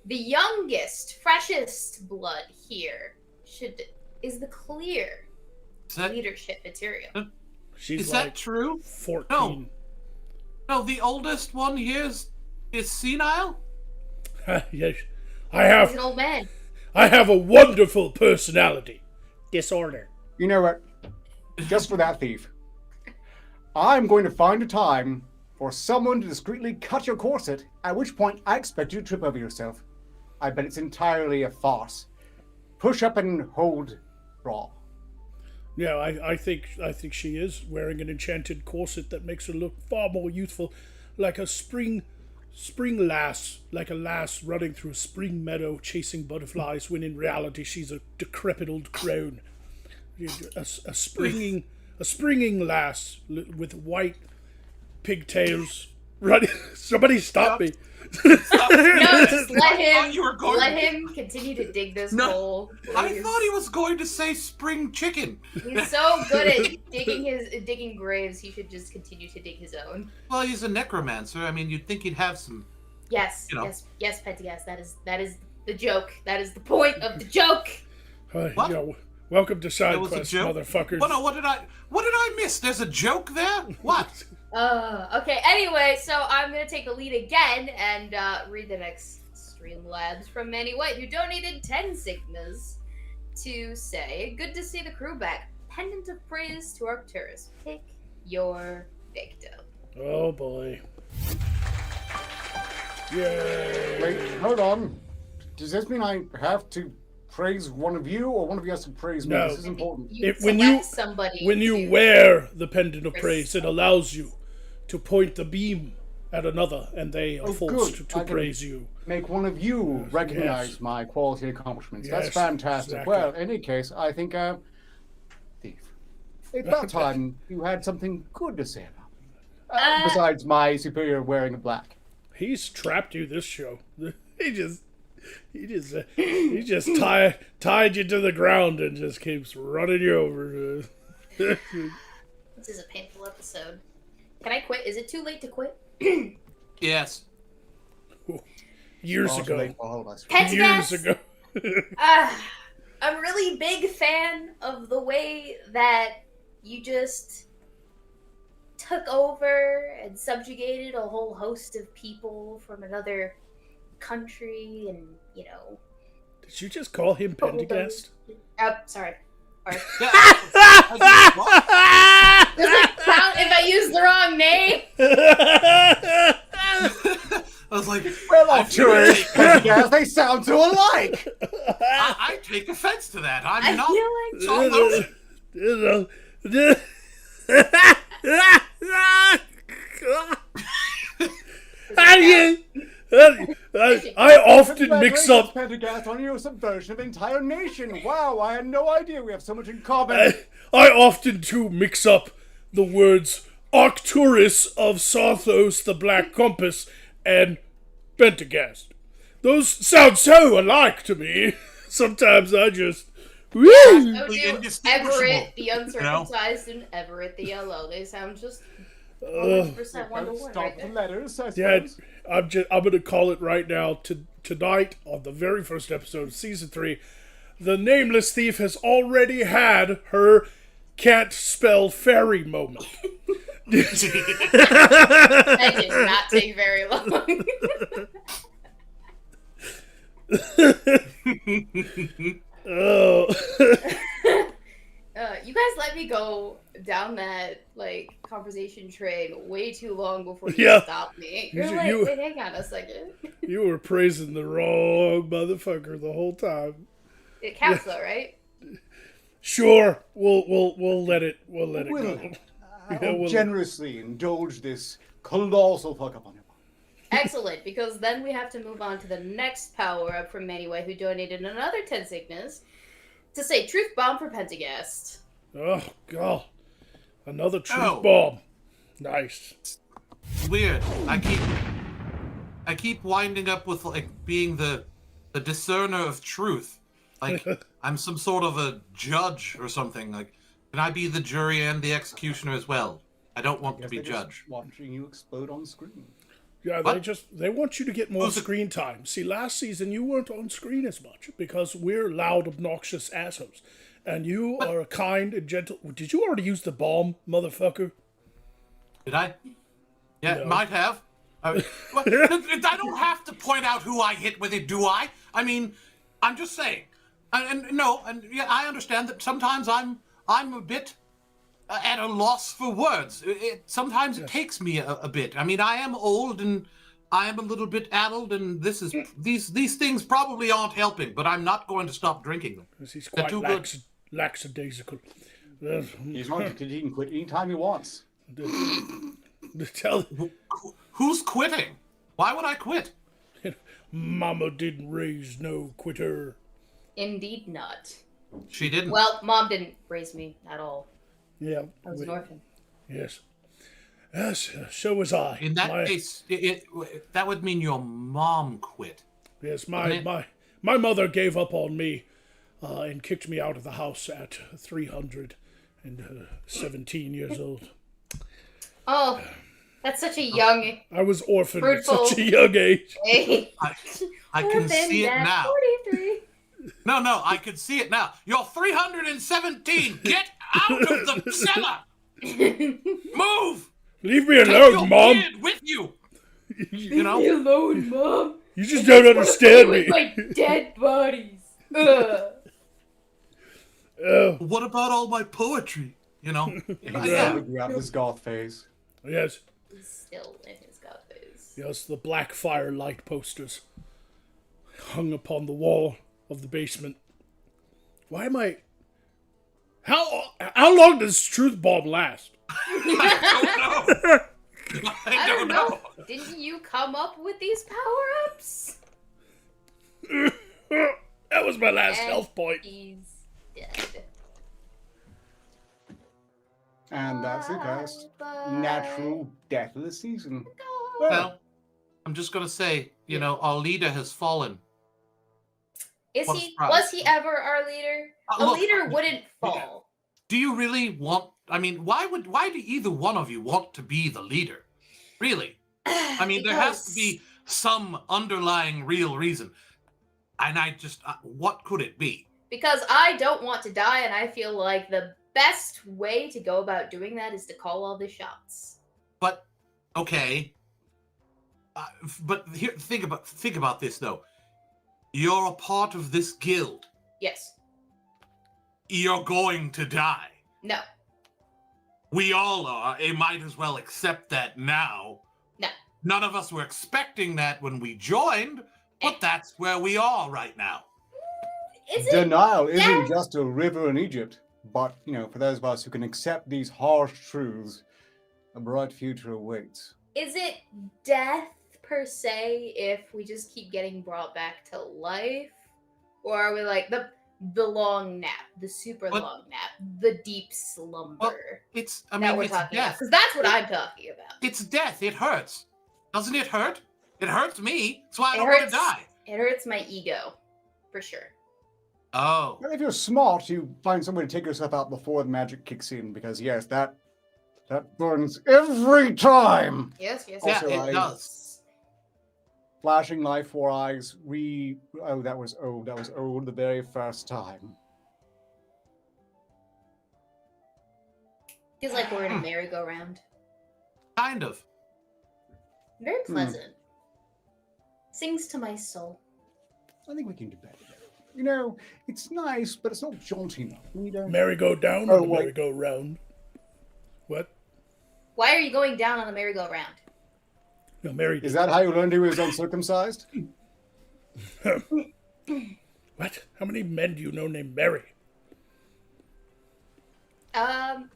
Speaker 4: the youngest, freshest blood here is the clear leadership material.
Speaker 1: She's
Speaker 3: Is
Speaker 1: like
Speaker 3: that true?
Speaker 1: 14.
Speaker 3: No, the oldest one here is senile?
Speaker 1: Yes.
Speaker 4: He's an old man.
Speaker 1: I have a wonderful personality disorder.
Speaker 2: You know what? Just for that, thief. I'm going to find a time for someone to discreetly cut your corset, at which point I expect you to trip over yourself. I bet it's entirely a farce. Push up and hold bra.
Speaker 1: Yeah, I think she is wearing an enchanted corset that makes her look far more youthful, like a spring lass, like a lass running through a spring meadow chasing butterflies, when in reality she's a decrepit old crone. A springing lass with white pigtails running. Somebody stop me.
Speaker 4: No, just let
Speaker 3: to-
Speaker 4: him continue to dig this hole.
Speaker 3: I
Speaker 4: please.
Speaker 3: thought he was going to say spring chicken.
Speaker 4: He's so good at digging graves. He should just continue to dig his own.
Speaker 3: Well, he's a necromancer. I mean, you'd think he'd have some.
Speaker 4: Yes,
Speaker 3: You know.
Speaker 4: yes, Pentegas. That is the joke. That is the point of the joke.
Speaker 3: What?
Speaker 1: Yeah, welcome to
Speaker 3: That was a
Speaker 1: SideQuest,
Speaker 3: joke?
Speaker 1: motherfuckers.
Speaker 3: Well, no, what did I miss? There's a joke there? What?
Speaker 4: Okay. Anyway, so I'm gonna take the lead again and read the next Streamlabs from Manny White, who donated 10 sigmas to say, "Good to see the crew back. Pendant of Praise to Arcturus. Pick your victim."
Speaker 1: Oh boy. Yay.
Speaker 2: Wait, hold on. Does this mean I have to praise one of you, or one of you has to praise me?
Speaker 1: No.
Speaker 2: This is important.
Speaker 1: When you wear the Pendant of Praise, it allows you to point the beam at another, and they are forced
Speaker 2: good.
Speaker 1: to
Speaker 2: I can
Speaker 1: praise you.
Speaker 2: Make one of you recognize
Speaker 1: Yes.
Speaker 2: my quality accomplishments. That's
Speaker 1: Yes,
Speaker 2: fantastic.
Speaker 1: exactly.
Speaker 2: Well, in any case, I think, Thief, it's about time you had something good to say about me. Besides my superior wearing black.
Speaker 1: He's trapped you this show. He just tied you to the ground and just keeps running you over.
Speaker 4: This is a painful episode. Can I quit? Is it too late to quit?
Speaker 3: Yes.
Speaker 1: Years
Speaker 2: All
Speaker 1: ago.
Speaker 2: late for all of us.
Speaker 1: Years ago.
Speaker 4: I'm a really big fan of the way that you just took over and subjugated a whole host of people from another country, and
Speaker 1: Did you just call him Pendergast?
Speaker 4: Oh, sorry. Alright.
Speaker 3: What?
Speaker 4: Does it count if I use the wrong name?
Speaker 3: I was like,
Speaker 2: Well,
Speaker 3: I feel
Speaker 2: Arcturus,
Speaker 3: like-
Speaker 2: Pendergast, they sound so alike.
Speaker 3: I take offense to that. I'm
Speaker 4: I
Speaker 3: not.
Speaker 4: feel like
Speaker 1: I often mix up.
Speaker 2: Pendergast on your subversion of an entire nation. Wow, I had no idea we have so much in common.
Speaker 1: I often too mix up the words Arcturus of Sarthos the Black Compass and Pentagast. Those sound so alike to me. Sometimes I just. Woo!
Speaker 4: so do
Speaker 3: indistinguishable,
Speaker 4: Everett the uncircumcised and Everett the yellow. They sound just 100% one to one
Speaker 2: Stop
Speaker 4: right
Speaker 2: the
Speaker 4: there.
Speaker 2: letters, I
Speaker 1: Yeah,
Speaker 2: suppose.
Speaker 1: I'm gonna call it right now. Tonight on the very first episode of season 3, the nameless thief has already had her can't spell fairy moment.
Speaker 4: That did not take very long.
Speaker 1: Oh.
Speaker 4: You guys let me go down that conversation train way too long before you stopped me. You're like, wait, hang on a second.
Speaker 1: You were praising the wrong motherfucker the whole time.
Speaker 4: It counts though, right?
Speaker 1: Sure, we'll let it go.
Speaker 2: I'll generously indulge this colossal fuck up on him.
Speaker 4: Excellent, because then we have to move on to the next power up from Anyway, who donated another 10 Sigmas to say Truth Bomb for Pentagast.
Speaker 1: Oh god, another truth bomb. Nice.
Speaker 3: Weird. I keep winding up with being the discerner of truth. Like I'm some sort of a judge or something. Like, can I be the jury and the executioner as well? I don't want to be judge.
Speaker 2: Watching you explode on screen.
Speaker 1: Yeah, they want you to get more screen time. See, last season you weren't on screen as much because we're loud, obnoxious assholes. And you are kind and gentle. Did you already use the bomb, motherfucker?
Speaker 3: Did I? Yeah,
Speaker 1: No.
Speaker 3: Might have. I don't have to point out who I hit with it, do I? I mean, I'm just saying. I understand that sometimes I'm a bit at a loss for words. Sometimes it takes me a bit. I mean, I am old and I am a little bit addled, and these things probably aren't helping. But I'm not going to stop drinking them.
Speaker 1: He's quite lackadaisical.
Speaker 2: He's not. He can quit anytime he wants.
Speaker 3: Who's quitting? Why would I quit?
Speaker 1: Mama didn't raise no quitter.
Speaker 4: Indeed not.
Speaker 3: She didn't.
Speaker 4: Well, Mom didn't raise me at all.
Speaker 1: Yeah.
Speaker 4: I was an orphan.
Speaker 1: Yes. Yes, so was I.
Speaker 3: In that case, that would mean your mom quit.
Speaker 1: Yes, my mother gave up on me and kicked me out of the house at 317 years old.
Speaker 4: Oh, that's such a young...
Speaker 1: I was orphaned at
Speaker 4: fruitful
Speaker 1: such a young age.
Speaker 3: I can see it now.
Speaker 4: 43.
Speaker 3: No, I can see it now. You're 317. Get out of the cellar. Move.
Speaker 1: Leave me alone, Mom.
Speaker 3: Take your kid with you.
Speaker 4: Leave me alone, Mom.
Speaker 1: You just don't understand me.
Speaker 4: With my dead bodies.
Speaker 3: What about all my poetry? You know?
Speaker 2: Grab this goth phase.
Speaker 1: Yes.
Speaker 4: He's still in his god phase.
Speaker 1: Yes, the black firelight posters hung upon the wall of the basement. Why am I... How long does Truth Bomb last?
Speaker 3: I don't know.
Speaker 4: Didn't you come up with these power-ups?
Speaker 1: That was my last health point.
Speaker 4: He's dead.
Speaker 2: And that's it, guys. Natural death of the season.
Speaker 3: Well, I'm just gonna say, our leader has fallen.
Speaker 4: Was he ever our leader? A leader wouldn't fall.
Speaker 3: Do you really want... I mean, why do either one of you want to be the leader? Really? I mean, there has to be some underlying real reason. And what could it be?
Speaker 4: Because I don't want to die, and I feel like the best way to go about doing that is to call all the shots.
Speaker 3: But, okay. But here, think about this, though. You're a part of this guild.
Speaker 4: Yes.
Speaker 3: You're going to die.
Speaker 4: No.
Speaker 3: We all are. You might as well accept that now.
Speaker 4: No.
Speaker 3: None of us were expecting that when we joined, but that's where we are right now.
Speaker 2: Denial isn't just a river in Egypt, but, for those of us who can accept these harsh truths, a bright future awaits.
Speaker 4: Is it death, per se, if we just keep getting brought back to life? Or are we like the long nap, the super long nap, the deep slumber?
Speaker 3: Well, it's
Speaker 4: talking
Speaker 3: death.
Speaker 4: Because that's what I'm talking about.
Speaker 3: It's death. It hurts. Doesn't it hurt? It hurts me. That's why I don't want to die.
Speaker 4: It hurts my ego, for sure.
Speaker 3: Oh.
Speaker 2: Well, if you're smart, you find some way to take yourself out before the magic kicks in, because yes, that burns every time.
Speaker 4: Yes.
Speaker 3: Also, it does.
Speaker 2: Flashing life 4 eyes. That was old the very first time.
Speaker 4: Feels like we're in a merry-go-round.
Speaker 3: Kind of.
Speaker 4: Very pleasant. Sings to my soul.
Speaker 2: I think we can do better. You know, it's nice, but it's not jaunty enough. You know.
Speaker 1: Merry-go-down
Speaker 2: Oh,
Speaker 1: or the
Speaker 2: wait.
Speaker 1: merry-go-round? What?
Speaker 4: Why are you going down on the merry-go-round?
Speaker 1: No, Mary.
Speaker 2: Is that how you learned he was uncircumcised?
Speaker 1: What? How many men do you know named Mary?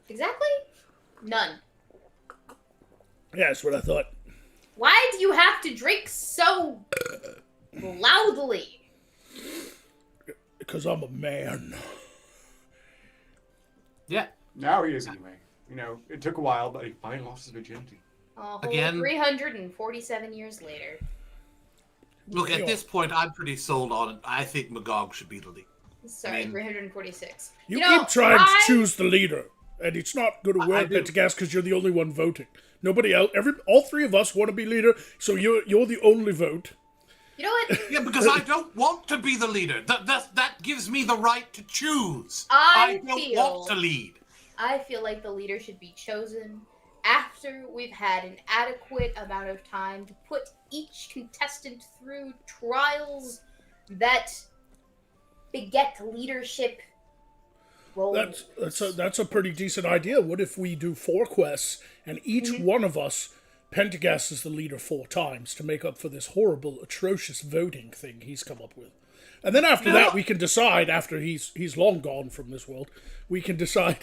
Speaker 4: Exactly? None.
Speaker 1: Yeah, that's what I thought.
Speaker 4: Why do you have to drink so loudly?
Speaker 1: Because I'm a man.
Speaker 3: Yeah.
Speaker 2: Now he is anyway. You know, it took a while, but he finally lost his virginity.
Speaker 4: A whole
Speaker 3: Again?
Speaker 4: 347 years later.
Speaker 3: Look, at this point, I'm pretty sold on it. I think Magog should be the lead.
Speaker 4: Sorry,
Speaker 3: I mean-
Speaker 4: 346.
Speaker 1: You
Speaker 4: know,
Speaker 1: keep trying to
Speaker 4: I-
Speaker 1: choose the leader, and it's not going to
Speaker 3: I
Speaker 1: work,
Speaker 3: do.
Speaker 1: Pentagast, because you're the only one voting. Nobody else, all three of us want to be leader, so you're the only vote.
Speaker 4: You know what?
Speaker 3: Yeah, because I don't want to be the leader. That gives me the right to choose.
Speaker 4: I
Speaker 3: don't
Speaker 4: feel-
Speaker 3: want to lead.
Speaker 4: I feel like the leader should be chosen after we've had an adequate amount of time to put each contestant through trials that beget leadership roles.
Speaker 1: That's a pretty decent idea. What if we do 4 quests, and each one of us, Pentagast is the leader 4 times to make up for this horrible, atrocious voting thing he's come up with. And then after that, we can decide, after he's long gone from this world, we can decide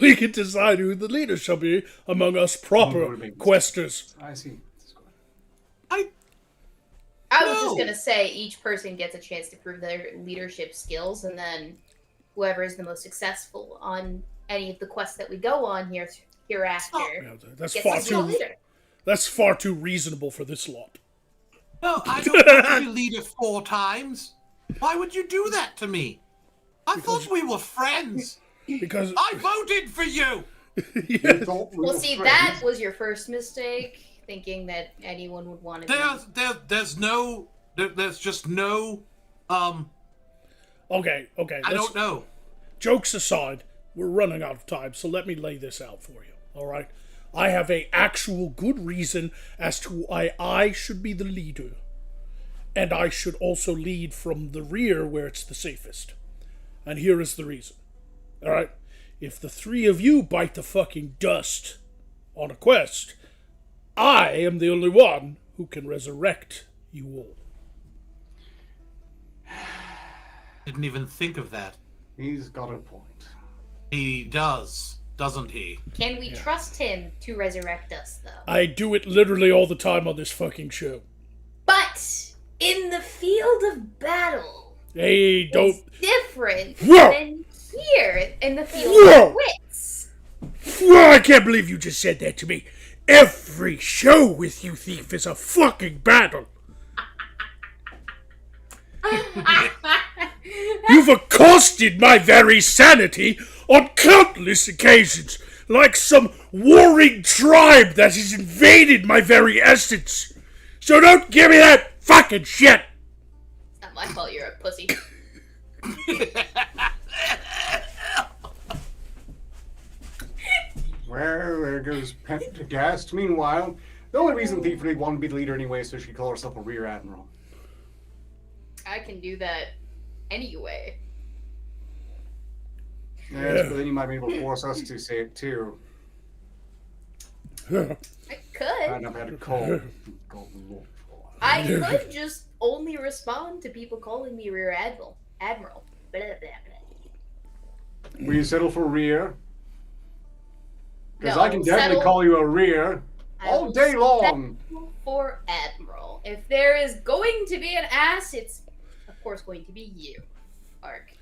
Speaker 1: who the leader shall be among us proper questers.
Speaker 2: I see.
Speaker 4: I was just gonna say each person gets a chance to prove their leadership skills, and then whoever is the most successful on any of the quests that we go on hereafter
Speaker 1: Yeah, that's
Speaker 4: gets
Speaker 1: far
Speaker 4: to be the
Speaker 1: too.
Speaker 4: leader.
Speaker 1: That's far too reasonable for this lot.
Speaker 3: No, I don't want to be leader 4 times. Why would you do that to me? I thought we were friends.
Speaker 1: Because
Speaker 3: I voted for you.
Speaker 4: Well, see, that was your first mistake, thinking that anyone would want to
Speaker 3: There's just no
Speaker 1: okay.
Speaker 3: I don't know.
Speaker 1: Jokes aside, we're running out of time, so let me lay this out for you. All right, I have a actual good reason as to why I should be the leader, and I should also lead from the rear where it's the safest. And here is the reason. All right, if the 3 of you bite the fucking dust on a quest, I am the only one who can resurrect you all.
Speaker 3: Didn't even think of that.
Speaker 2: He's got a point.
Speaker 3: He does, doesn't he?
Speaker 4: Can we trust him to resurrect us, though?
Speaker 1: I do it literally all the time on this fucking show.
Speaker 4: But in the field of battle,
Speaker 1: Hey, don't.
Speaker 4: it's different
Speaker 1: Whoa!
Speaker 4: than here in the field
Speaker 1: Whoa!
Speaker 4: of wits.
Speaker 1: Whoa, I can't believe you just said that to me. Every show with you, Thief, is a fucking battle. You've accosted my very sanity on countless occasions, like some warring tribe that has invaded my very essence. So don't give me that fucking shit.
Speaker 4: It's not my fault you're a pussy.
Speaker 2: Well, there goes Pentagast. Meanwhile, the only reason Thief really wanted to be the leader anyway is so she could call herself a rear admiral.
Speaker 4: I can do that anyway.
Speaker 2: Yes, but then you might be able to force us to say it too.
Speaker 4: I could.
Speaker 2: I've had a cold.
Speaker 4: I could just only respond to people calling me Rear Admiral. Blah, blah, blah.
Speaker 2: Will you settle for rear? Because
Speaker 4: No,
Speaker 2: I can definitely
Speaker 4: settle-
Speaker 2: call you a rear
Speaker 4: I
Speaker 2: all
Speaker 4: will
Speaker 2: day long.
Speaker 4: settle for Admiral. If there is going to be an ass, it's of course going to be you, Ark.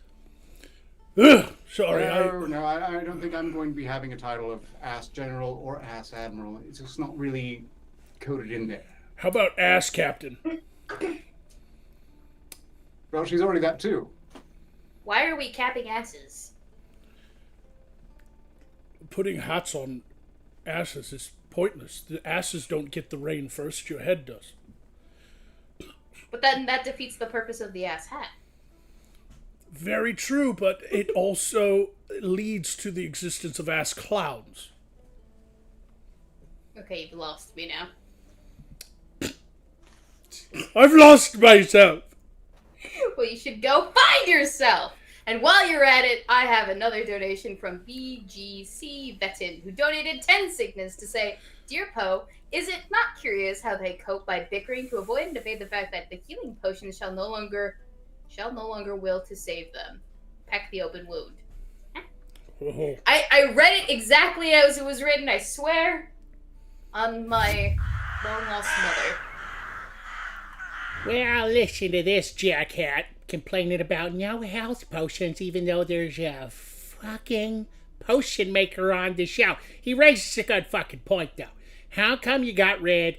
Speaker 1: Ugh, sorry,
Speaker 2: No, I don't think I'm going to be having a title of Ass General or Ass Admiral. It's just not really coded in there.
Speaker 1: How about Ass Captain?
Speaker 2: Well, she's already that too.
Speaker 4: Why are we capping asses?
Speaker 1: Putting hats on asses is pointless. The asses don't get the rain first, your head does.
Speaker 4: But then that defeats the purpose of the ass hat.
Speaker 1: Very true, but it also leads to the existence of ass clowns.
Speaker 4: Okay, you've lost me now.
Speaker 1: I've lost myself.
Speaker 4: Well, you should go find yourself. And while you're at it, I have another donation from BGC Vetin, who donated 10 signals to say, Dear Poe, is it not curious how they cope by bickering to avoid and evade the fact that the healing potions shall no longer will to save them? Peck the open wound.
Speaker 1: Oh.
Speaker 4: I read it exactly as it was written, I swear, on my long-lost mother.
Speaker 5: Well, listen to this jackhat complaining about no health potions even though there's a fucking potion maker on the show. He raises a good fucking point, though. How come you got rid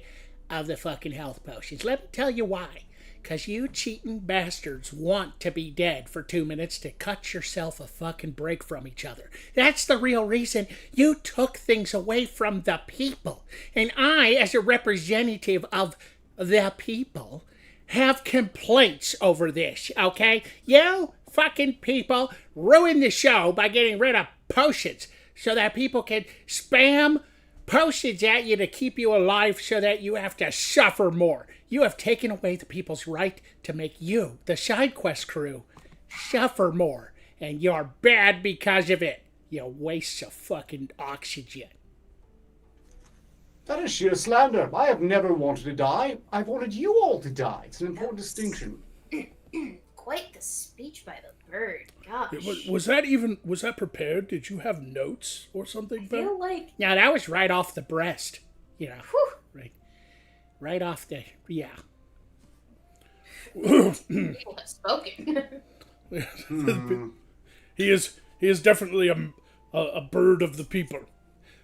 Speaker 5: of the fucking health potions? Let me tell you why. Because you cheating bastards want to be dead for 2 minutes to cut yourself a fucking break from each other. That's the real reason you took things away from the people. And I, as a representative of the people, have complaints over this, okay? You fucking people ruin the show by getting rid of potions so that people can spam potions at you to keep you alive so that you have to suffer more. You have taken away the people's right to make you, the side quest crew, suffer more. And you're bad because of it. You waste of fucking oxygen.
Speaker 2: That is sheer slander. I have never wanted to die. I've wanted you all to die. It's an important distinction.
Speaker 4: Quite the speech by the bird. Gosh.
Speaker 1: Was that prepared? Did you have notes or something?
Speaker 4: I feel like...
Speaker 5: Now, that was right off the breast. You know,
Speaker 4: Whew.
Speaker 5: right off the... Yeah.
Speaker 4: People have spoken.
Speaker 1: He is definitely a bird of the people.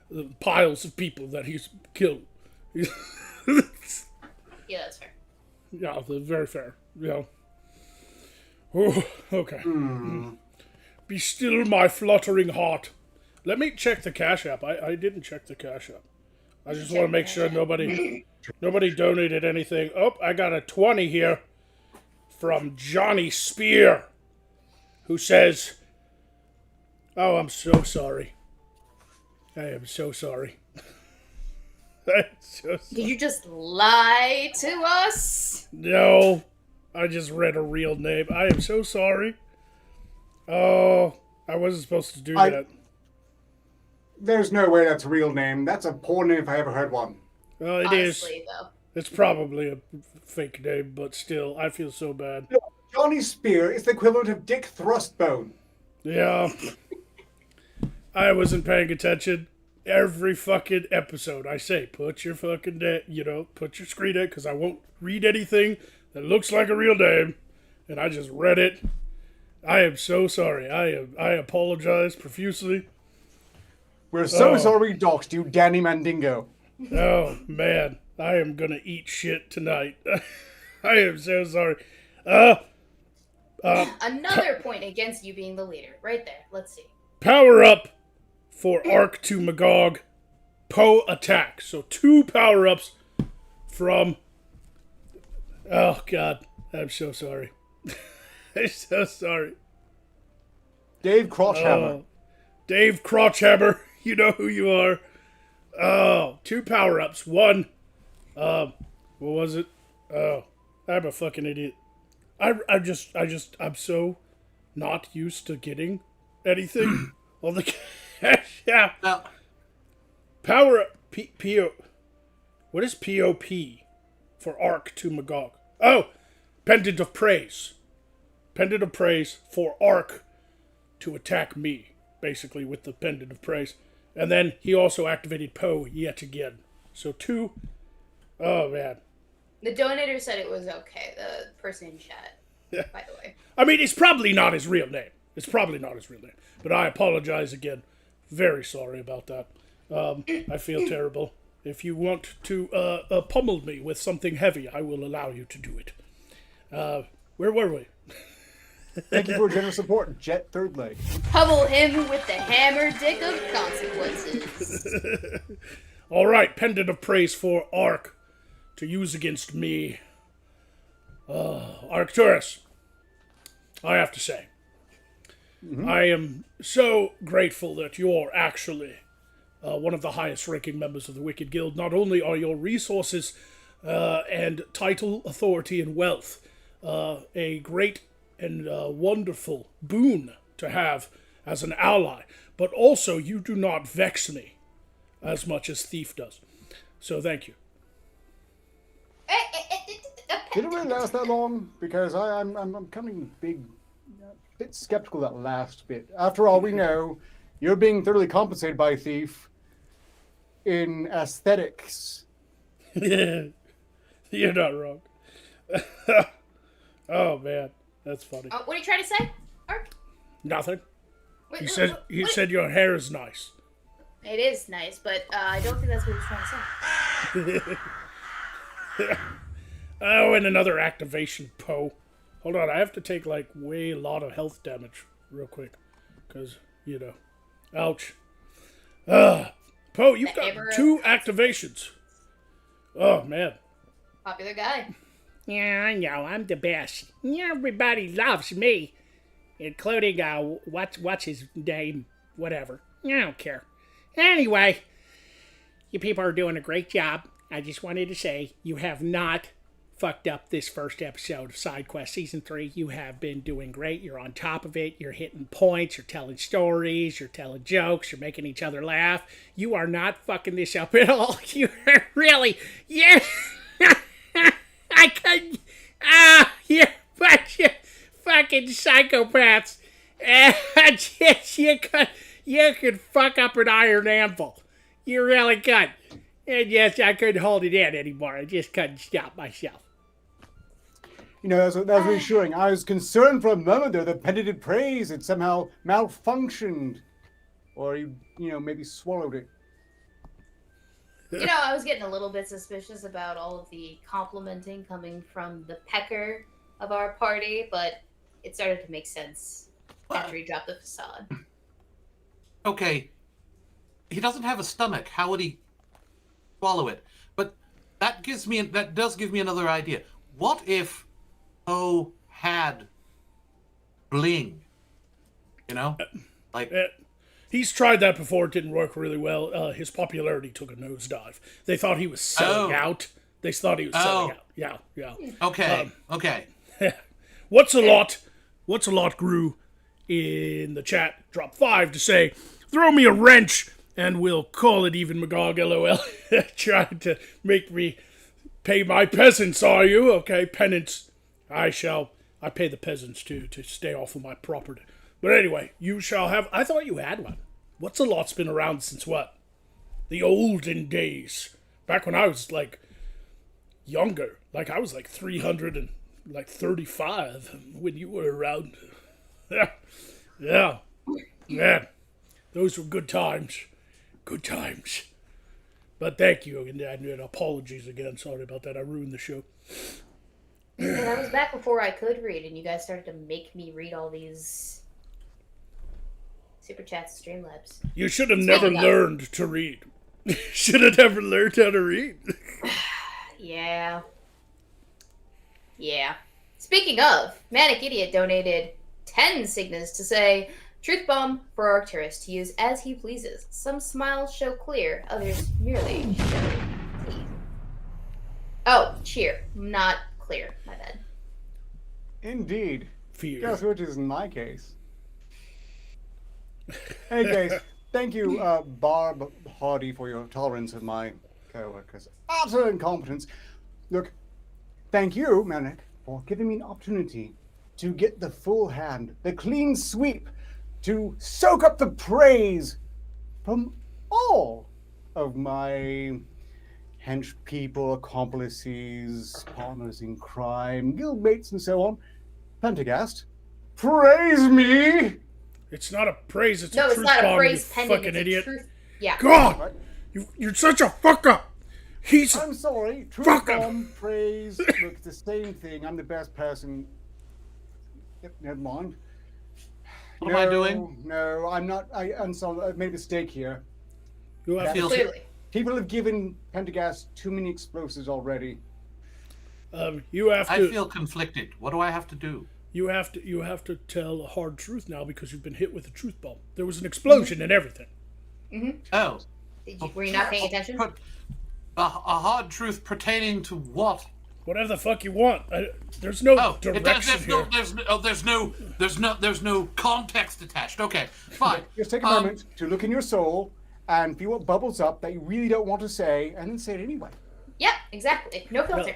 Speaker 1: The piles of people that he's killed.
Speaker 4: Yeah, that's fair.
Speaker 1: Yeah, very fair. Yeah. Oh, okay. Be still, my fluttering heart. Let me check the Cash App. I didn't check the Cash App. I just want to make sure nobody donated anything. Oh, I got a 20 here from Johnny Spear, who says, "Oh, I'm so sorry. I am so sorry." I'm so sorry.
Speaker 4: Did you just lie to us?
Speaker 1: No, I just read a real name. I am so sorry. Oh, I wasn't supposed to do that.
Speaker 2: There's no way that's a real name. That's a poor name if I ever heard one.
Speaker 1: Well, it
Speaker 4: Honestly,
Speaker 1: is.
Speaker 4: though.
Speaker 1: It's probably a fake name, but still, I feel so bad.
Speaker 2: Johnny Spear is the equivalent of Dick Thrustbone.
Speaker 1: Yeah. I wasn't paying attention. Every fucking episode, I say, put your fucking put your screen in, because I won't read anything that looks like a real name. And I just read it. I am so sorry. I apologize profusely.
Speaker 2: We're so sorry we doxed you, Danny Mandingo.
Speaker 1: Oh, man. I am gonna eat shit tonight. I am so sorry.
Speaker 4: Another point against you being the leader. Right there. Let's see.
Speaker 1: Power up for Arc to Magog. Poe attack. So 2 power-ups from... Oh, God. I'm so sorry. I'm so sorry.
Speaker 2: Dave Crotchhammer.
Speaker 1: Dave Crotchhammer. You know who you are. Oh, 2 power-ups. 1. What was it? Oh, I'm a fucking idiot. I'm so not used to getting anything on the Cash App. Power up. P-O. What is P-O-P for Arc to Magog? Oh, Pendant of Praise. Pendant of Praise for Arc to attack me, basically, with the Pendant of Praise. And then he also activated Poe yet again. So 2. Oh, man.
Speaker 4: The donator said it was okay. The person in chat, by the way.
Speaker 1: I mean, it's probably not his real name. But I apologize again. Very sorry about that. I feel terrible. If you want to pummel me with something heavy, I will allow you to do it. Where were we?
Speaker 2: Thank you for your generous support, Jet Third Leg.
Speaker 4: Pummel him with the hammer dick of consequences.
Speaker 1: All right, Pendant of Praise for Arc to use against me. Arcturus, I have to say, I am so grateful that you're actually one of the highest ranking members of the Wicked Guild. Not only are your resources and title, authority, and wealth a great and wonderful boon to have as an ally. But also, you do not vex me as much as Thief does. So thank you.
Speaker 2: Did it really last that long? Because I'm coming bit skeptical that last bit. After all, we know you're being thoroughly compensated by Thief in aesthetics.
Speaker 1: You're not wrong. Oh man, that's funny.
Speaker 4: What are you trying to say, Ark?
Speaker 1: Nothing.
Speaker 4: What-
Speaker 1: He
Speaker 4: what-
Speaker 1: said your hair is nice.
Speaker 4: It is nice, but I don't think that's what he's trying to say.
Speaker 1: Oh, and another activation, Poe. Hold on, I have to take like way a lot of health damage real quick, cause ouch. Poe, you've got
Speaker 4: Ever-
Speaker 1: 2 activations. Oh man.
Speaker 4: Popular guy.
Speaker 5: Yeah, I know, I'm the best. Everybody loves me. Including, what's his name? Whatever. I don't care. Anyway, you people are doing a great job. I just wanted to say, you have not fucked up this first episode of Side Quest Season 3. You have been doing great. You're on top of it. You're hitting points. You're telling stories. You're telling jokes. You're making each other laugh. You are not fucking this up at all. You are really... Yeah. I couldn't... you're a bunch of fucking psychopaths. You could fuck up an iron anvil. You really could. And yes, I couldn't hold it in anymore. I just couldn't stop myself.
Speaker 2: That was reassuring. I was concerned for a moment there that Pendant of Praise had somehow malfunctioned. Or you maybe swallowed it.
Speaker 4: I was getting a little bit suspicious about all of the complimenting coming from the pecker of our party, but it started to make sense after he dropped the facade.
Speaker 3: Okay, he doesn't have a stomach. How would he swallow it? But that does give me another idea. What if Poe had bling?
Speaker 1: He's tried that before. It didn't work really well. His popularity took a nosedive. They thought he was selling out. They thought he was selling out. Yeah.
Speaker 3: Okay.
Speaker 1: What's a lot grew in the chat. Drop 5 to say, throw me a wrench and we'll call it even, Magog, LOL. Trying to make me pay my peasants, are you? Okay, penance. I pay the peasants too, to stay off of my property. But anyway, you shall have... I thought you had one. What's a lot's been around since what? The olden days. Back when I was, younger. I was, 335 when you were around. Yeah. Man, those were good times. Good times. But thank you, and apologies again. Sorry about that. I ruined the show.
Speaker 4: And that was back before I could read, and you guys started to make me read all these super chats, Streamlabs.
Speaker 1: You should have never learned to read. Should have never learned how to read.
Speaker 4: Yeah. Speaking of, Manic Idiot donated 10 signas to say, Truth bomb for Arcturus to use as he pleases. Some smiles show clear, others merely show teeth. Oh, cheer, not clear. My bad.
Speaker 2: Indeed.
Speaker 1: Fear.
Speaker 2: Guess which is in my case. Hey guys, thank you, Barb Hardy, for your tolerance of my co-workers' utter incompetence. Look, thank you, Manic, for giving me an opportunity to get the full hand, the clean sweep, to soak up the praise from all of my hench people, accomplices, partners in crime, guildmates, and so on. Pentagast, praise me!
Speaker 1: It's not a praise, it's
Speaker 4: No,
Speaker 1: a
Speaker 4: it's
Speaker 1: truth
Speaker 4: not
Speaker 1: bomb,
Speaker 4: a praise
Speaker 1: you
Speaker 4: pendant.
Speaker 1: fucking
Speaker 4: It's a
Speaker 1: idiot.
Speaker 4: truth. Yeah.
Speaker 1: God! You're such a fuck up!
Speaker 2: I'm sorry, truth
Speaker 1: Fuck 'em.
Speaker 2: bomb, praise, look, it's the same thing. I'm the best person. Yep, never mind.
Speaker 3: What am I doing?
Speaker 2: No, I'm not. I'm sorry, I've made a mistake here.
Speaker 1: You have
Speaker 3: Feels-
Speaker 4: Clearly.
Speaker 2: People have given Pentagast too many explosives already.
Speaker 1: you have
Speaker 3: I
Speaker 1: to
Speaker 3: feel conflicted. What do I have to do?
Speaker 1: you have to tell a hard truth now because you've been hit with a truth bomb. There was an explosion and everything.
Speaker 3: Oh.
Speaker 4: Were you not paying attention?
Speaker 3: A hard truth pertaining to what?
Speaker 1: Whatever the fuck you want. There's no
Speaker 3: Oh,
Speaker 1: direction here.
Speaker 3: there's no context attached. Okay, fine.
Speaker 2: Just take a moment to look in your soul and feel what bubbles up that you really don't want to say, and then say it anyway.
Speaker 4: Yep, exactly. No filter.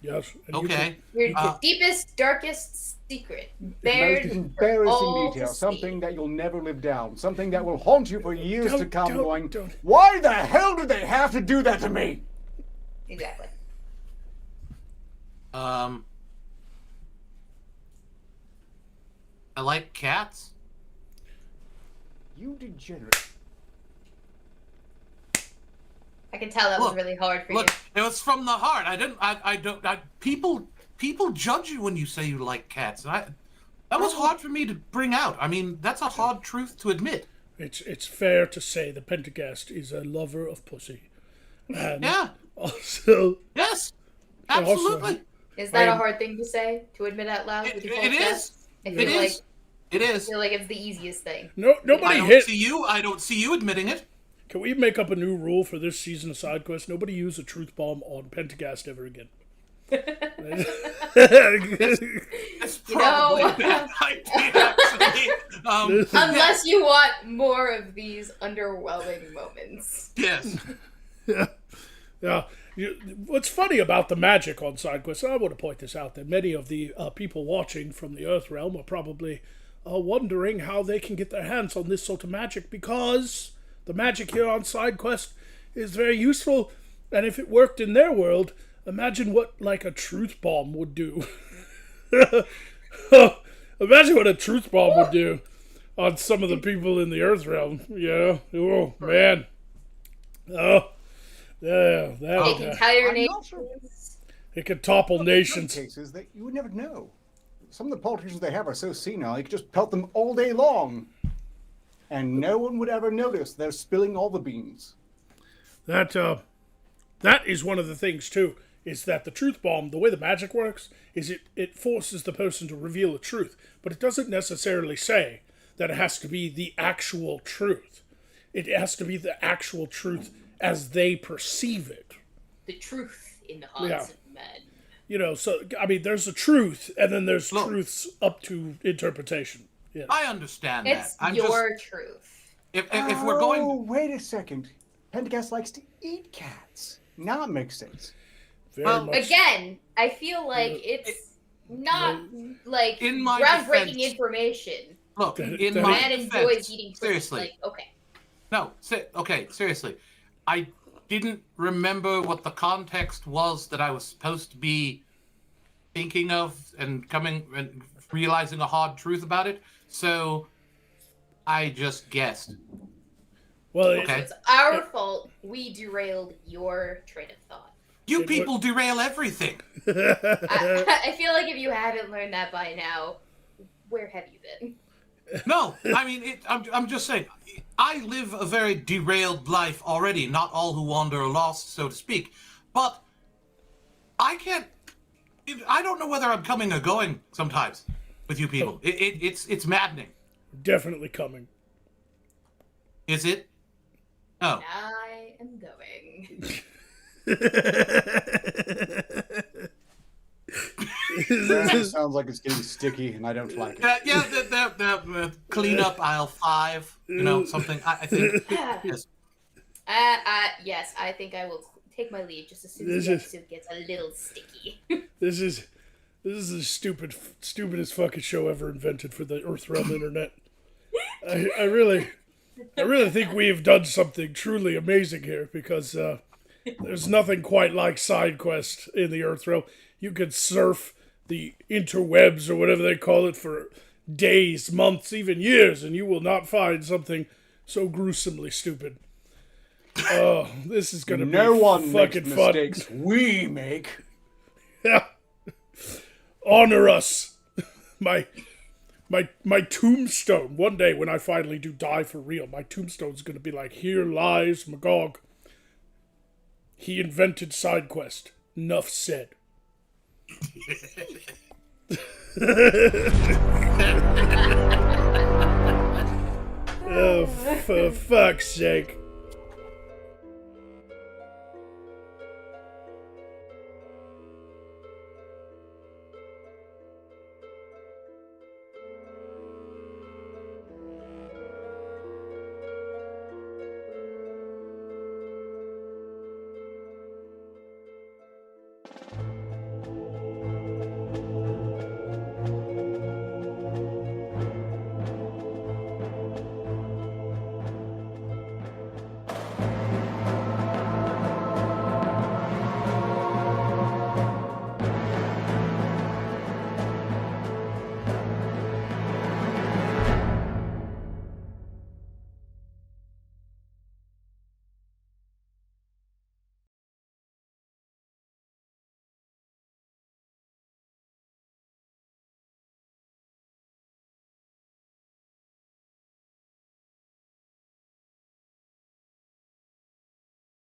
Speaker 1: Yes. and you
Speaker 3: Okay.
Speaker 4: Your deepest, darkest secret.
Speaker 2: The most
Speaker 4: Bared for
Speaker 2: embarrassing
Speaker 4: all
Speaker 2: detail,
Speaker 4: to see.
Speaker 2: something that you'll never live down, something that will haunt you for years to come, going,
Speaker 1: don't.
Speaker 2: why the hell did they have to do that to me?
Speaker 4: Exactly.
Speaker 3: I like cats.
Speaker 2: You degenerate.
Speaker 4: I can tell that was really hard for
Speaker 3: Look,
Speaker 4: you.
Speaker 3: it was from the heart. People judge you when you say you like cats. That was hard for me to bring out. I mean, that's a hard truth to admit.
Speaker 1: It's fair to say the Pentagast is a lover of pussy. And
Speaker 3: Yeah.
Speaker 1: also,
Speaker 3: Yes. Absolutely.
Speaker 4: Is that a hard thing to say, to admit out loud with your
Speaker 3: It is.
Speaker 4: chest? I
Speaker 3: It
Speaker 4: feel like
Speaker 3: is. It
Speaker 4: I
Speaker 3: is.
Speaker 4: feel like it's the easiest thing.
Speaker 1: nobody
Speaker 3: I
Speaker 1: hit.
Speaker 3: don't see you admitting it.
Speaker 1: Can we make up a new rule for this season of Side Quest? Nobody use a truth bomb on Pentagast ever again.
Speaker 3: It's probably a bad idea, actually.
Speaker 4: Unless you want more of these underwhelming moments.
Speaker 3: Yes.
Speaker 1: Yeah. What's funny about the magic on Side Quest, and I want to point this out, that many of the people watching from the Earth Realm are probably wondering how they can get their hands on this sort of magic, because the magic here on Side Quest is very useful, and if it worked in their world, imagine what, like, a truth bomb would do. Imagine what a truth bomb would do on some of the people in the Earth Realm. Yeah. Oh, man. Oh. Yeah,
Speaker 4: Take entire
Speaker 2: I'm not sure.
Speaker 4: nations.
Speaker 1: it could topple
Speaker 2: Some
Speaker 1: nations.
Speaker 2: cases that you would never know. Some of the politicians they have are so senile, you could just pelt them all day long, and no one would ever notice they're spilling all the beans.
Speaker 1: That is one of the things too, is that the truth bomb, the way the magic works, is it forces the person to reveal the truth, but it doesn't necessarily say that it has to be the actual truth. It has to be the actual truth as they perceive it.
Speaker 4: The truth in the hearts
Speaker 1: Yeah.
Speaker 4: of men.
Speaker 1: You know, so, I mean, there's a truth, and then there's
Speaker 3: Look.
Speaker 1: truths up to interpretation. Yeah.
Speaker 3: I understand
Speaker 4: It's
Speaker 3: that.
Speaker 4: your truth.
Speaker 3: If we're going,
Speaker 2: Oh, wait a second. Pentagast likes to eat cats. Now it makes sense.
Speaker 1: Very
Speaker 3: well,
Speaker 1: much.
Speaker 4: Again, I feel like it's not like
Speaker 3: In my
Speaker 4: groundbreaking
Speaker 3: defense-
Speaker 4: information.
Speaker 3: look, in
Speaker 1: the
Speaker 3: my
Speaker 4: Man enjoys
Speaker 3: defense,
Speaker 4: eating pussy.
Speaker 3: seriously.
Speaker 4: Like, okay.
Speaker 3: No, okay, seriously. I didn't remember what the context was that I was supposed to be thinking of and coming and realizing a hard truth about it. So I just guessed.
Speaker 1: Well,
Speaker 3: Okay.
Speaker 4: It's our fault. We derailed your train of thought.
Speaker 3: You people derail everything.
Speaker 4: I feel like if you haven't learned that by now, where have you been?
Speaker 3: No, I mean, I'm just saying, I live a very derailed life already. Not all who wander are lost, so to speak. But I don't know whether I'm coming or going sometimes with you people. It's maddening.
Speaker 1: definitely coming.
Speaker 3: Is it? Oh.
Speaker 4: I am going.
Speaker 2: That sounds like it's getting sticky, and I don't like it.
Speaker 3: Yeah, the clean up aisle 5, something. I think. Yes.
Speaker 4: Yes, I think I will take my leave just as soon
Speaker 1: This
Speaker 4: as the
Speaker 1: is-
Speaker 4: episode gets a little sticky.
Speaker 1: This is the stupidest fucking show ever invented for the Earthrealm internet. I really think we have done something truly amazing here, because there's nothing quite like side quest in the Earthrealm. You could surf the interwebs or whatever they call it for days, months, even years, and you will not find something so gruesomely stupid. Oh, this is gonna
Speaker 2: No
Speaker 1: be
Speaker 2: one makes
Speaker 1: fucking fun.
Speaker 2: mistakes we make.
Speaker 1: Yeah. Honor us. My tombstone. One day when I finally do die for real, my tombstone's gonna be like, here lies Magog. He invented side quest. Nuff said. Oh, for fuck's sake.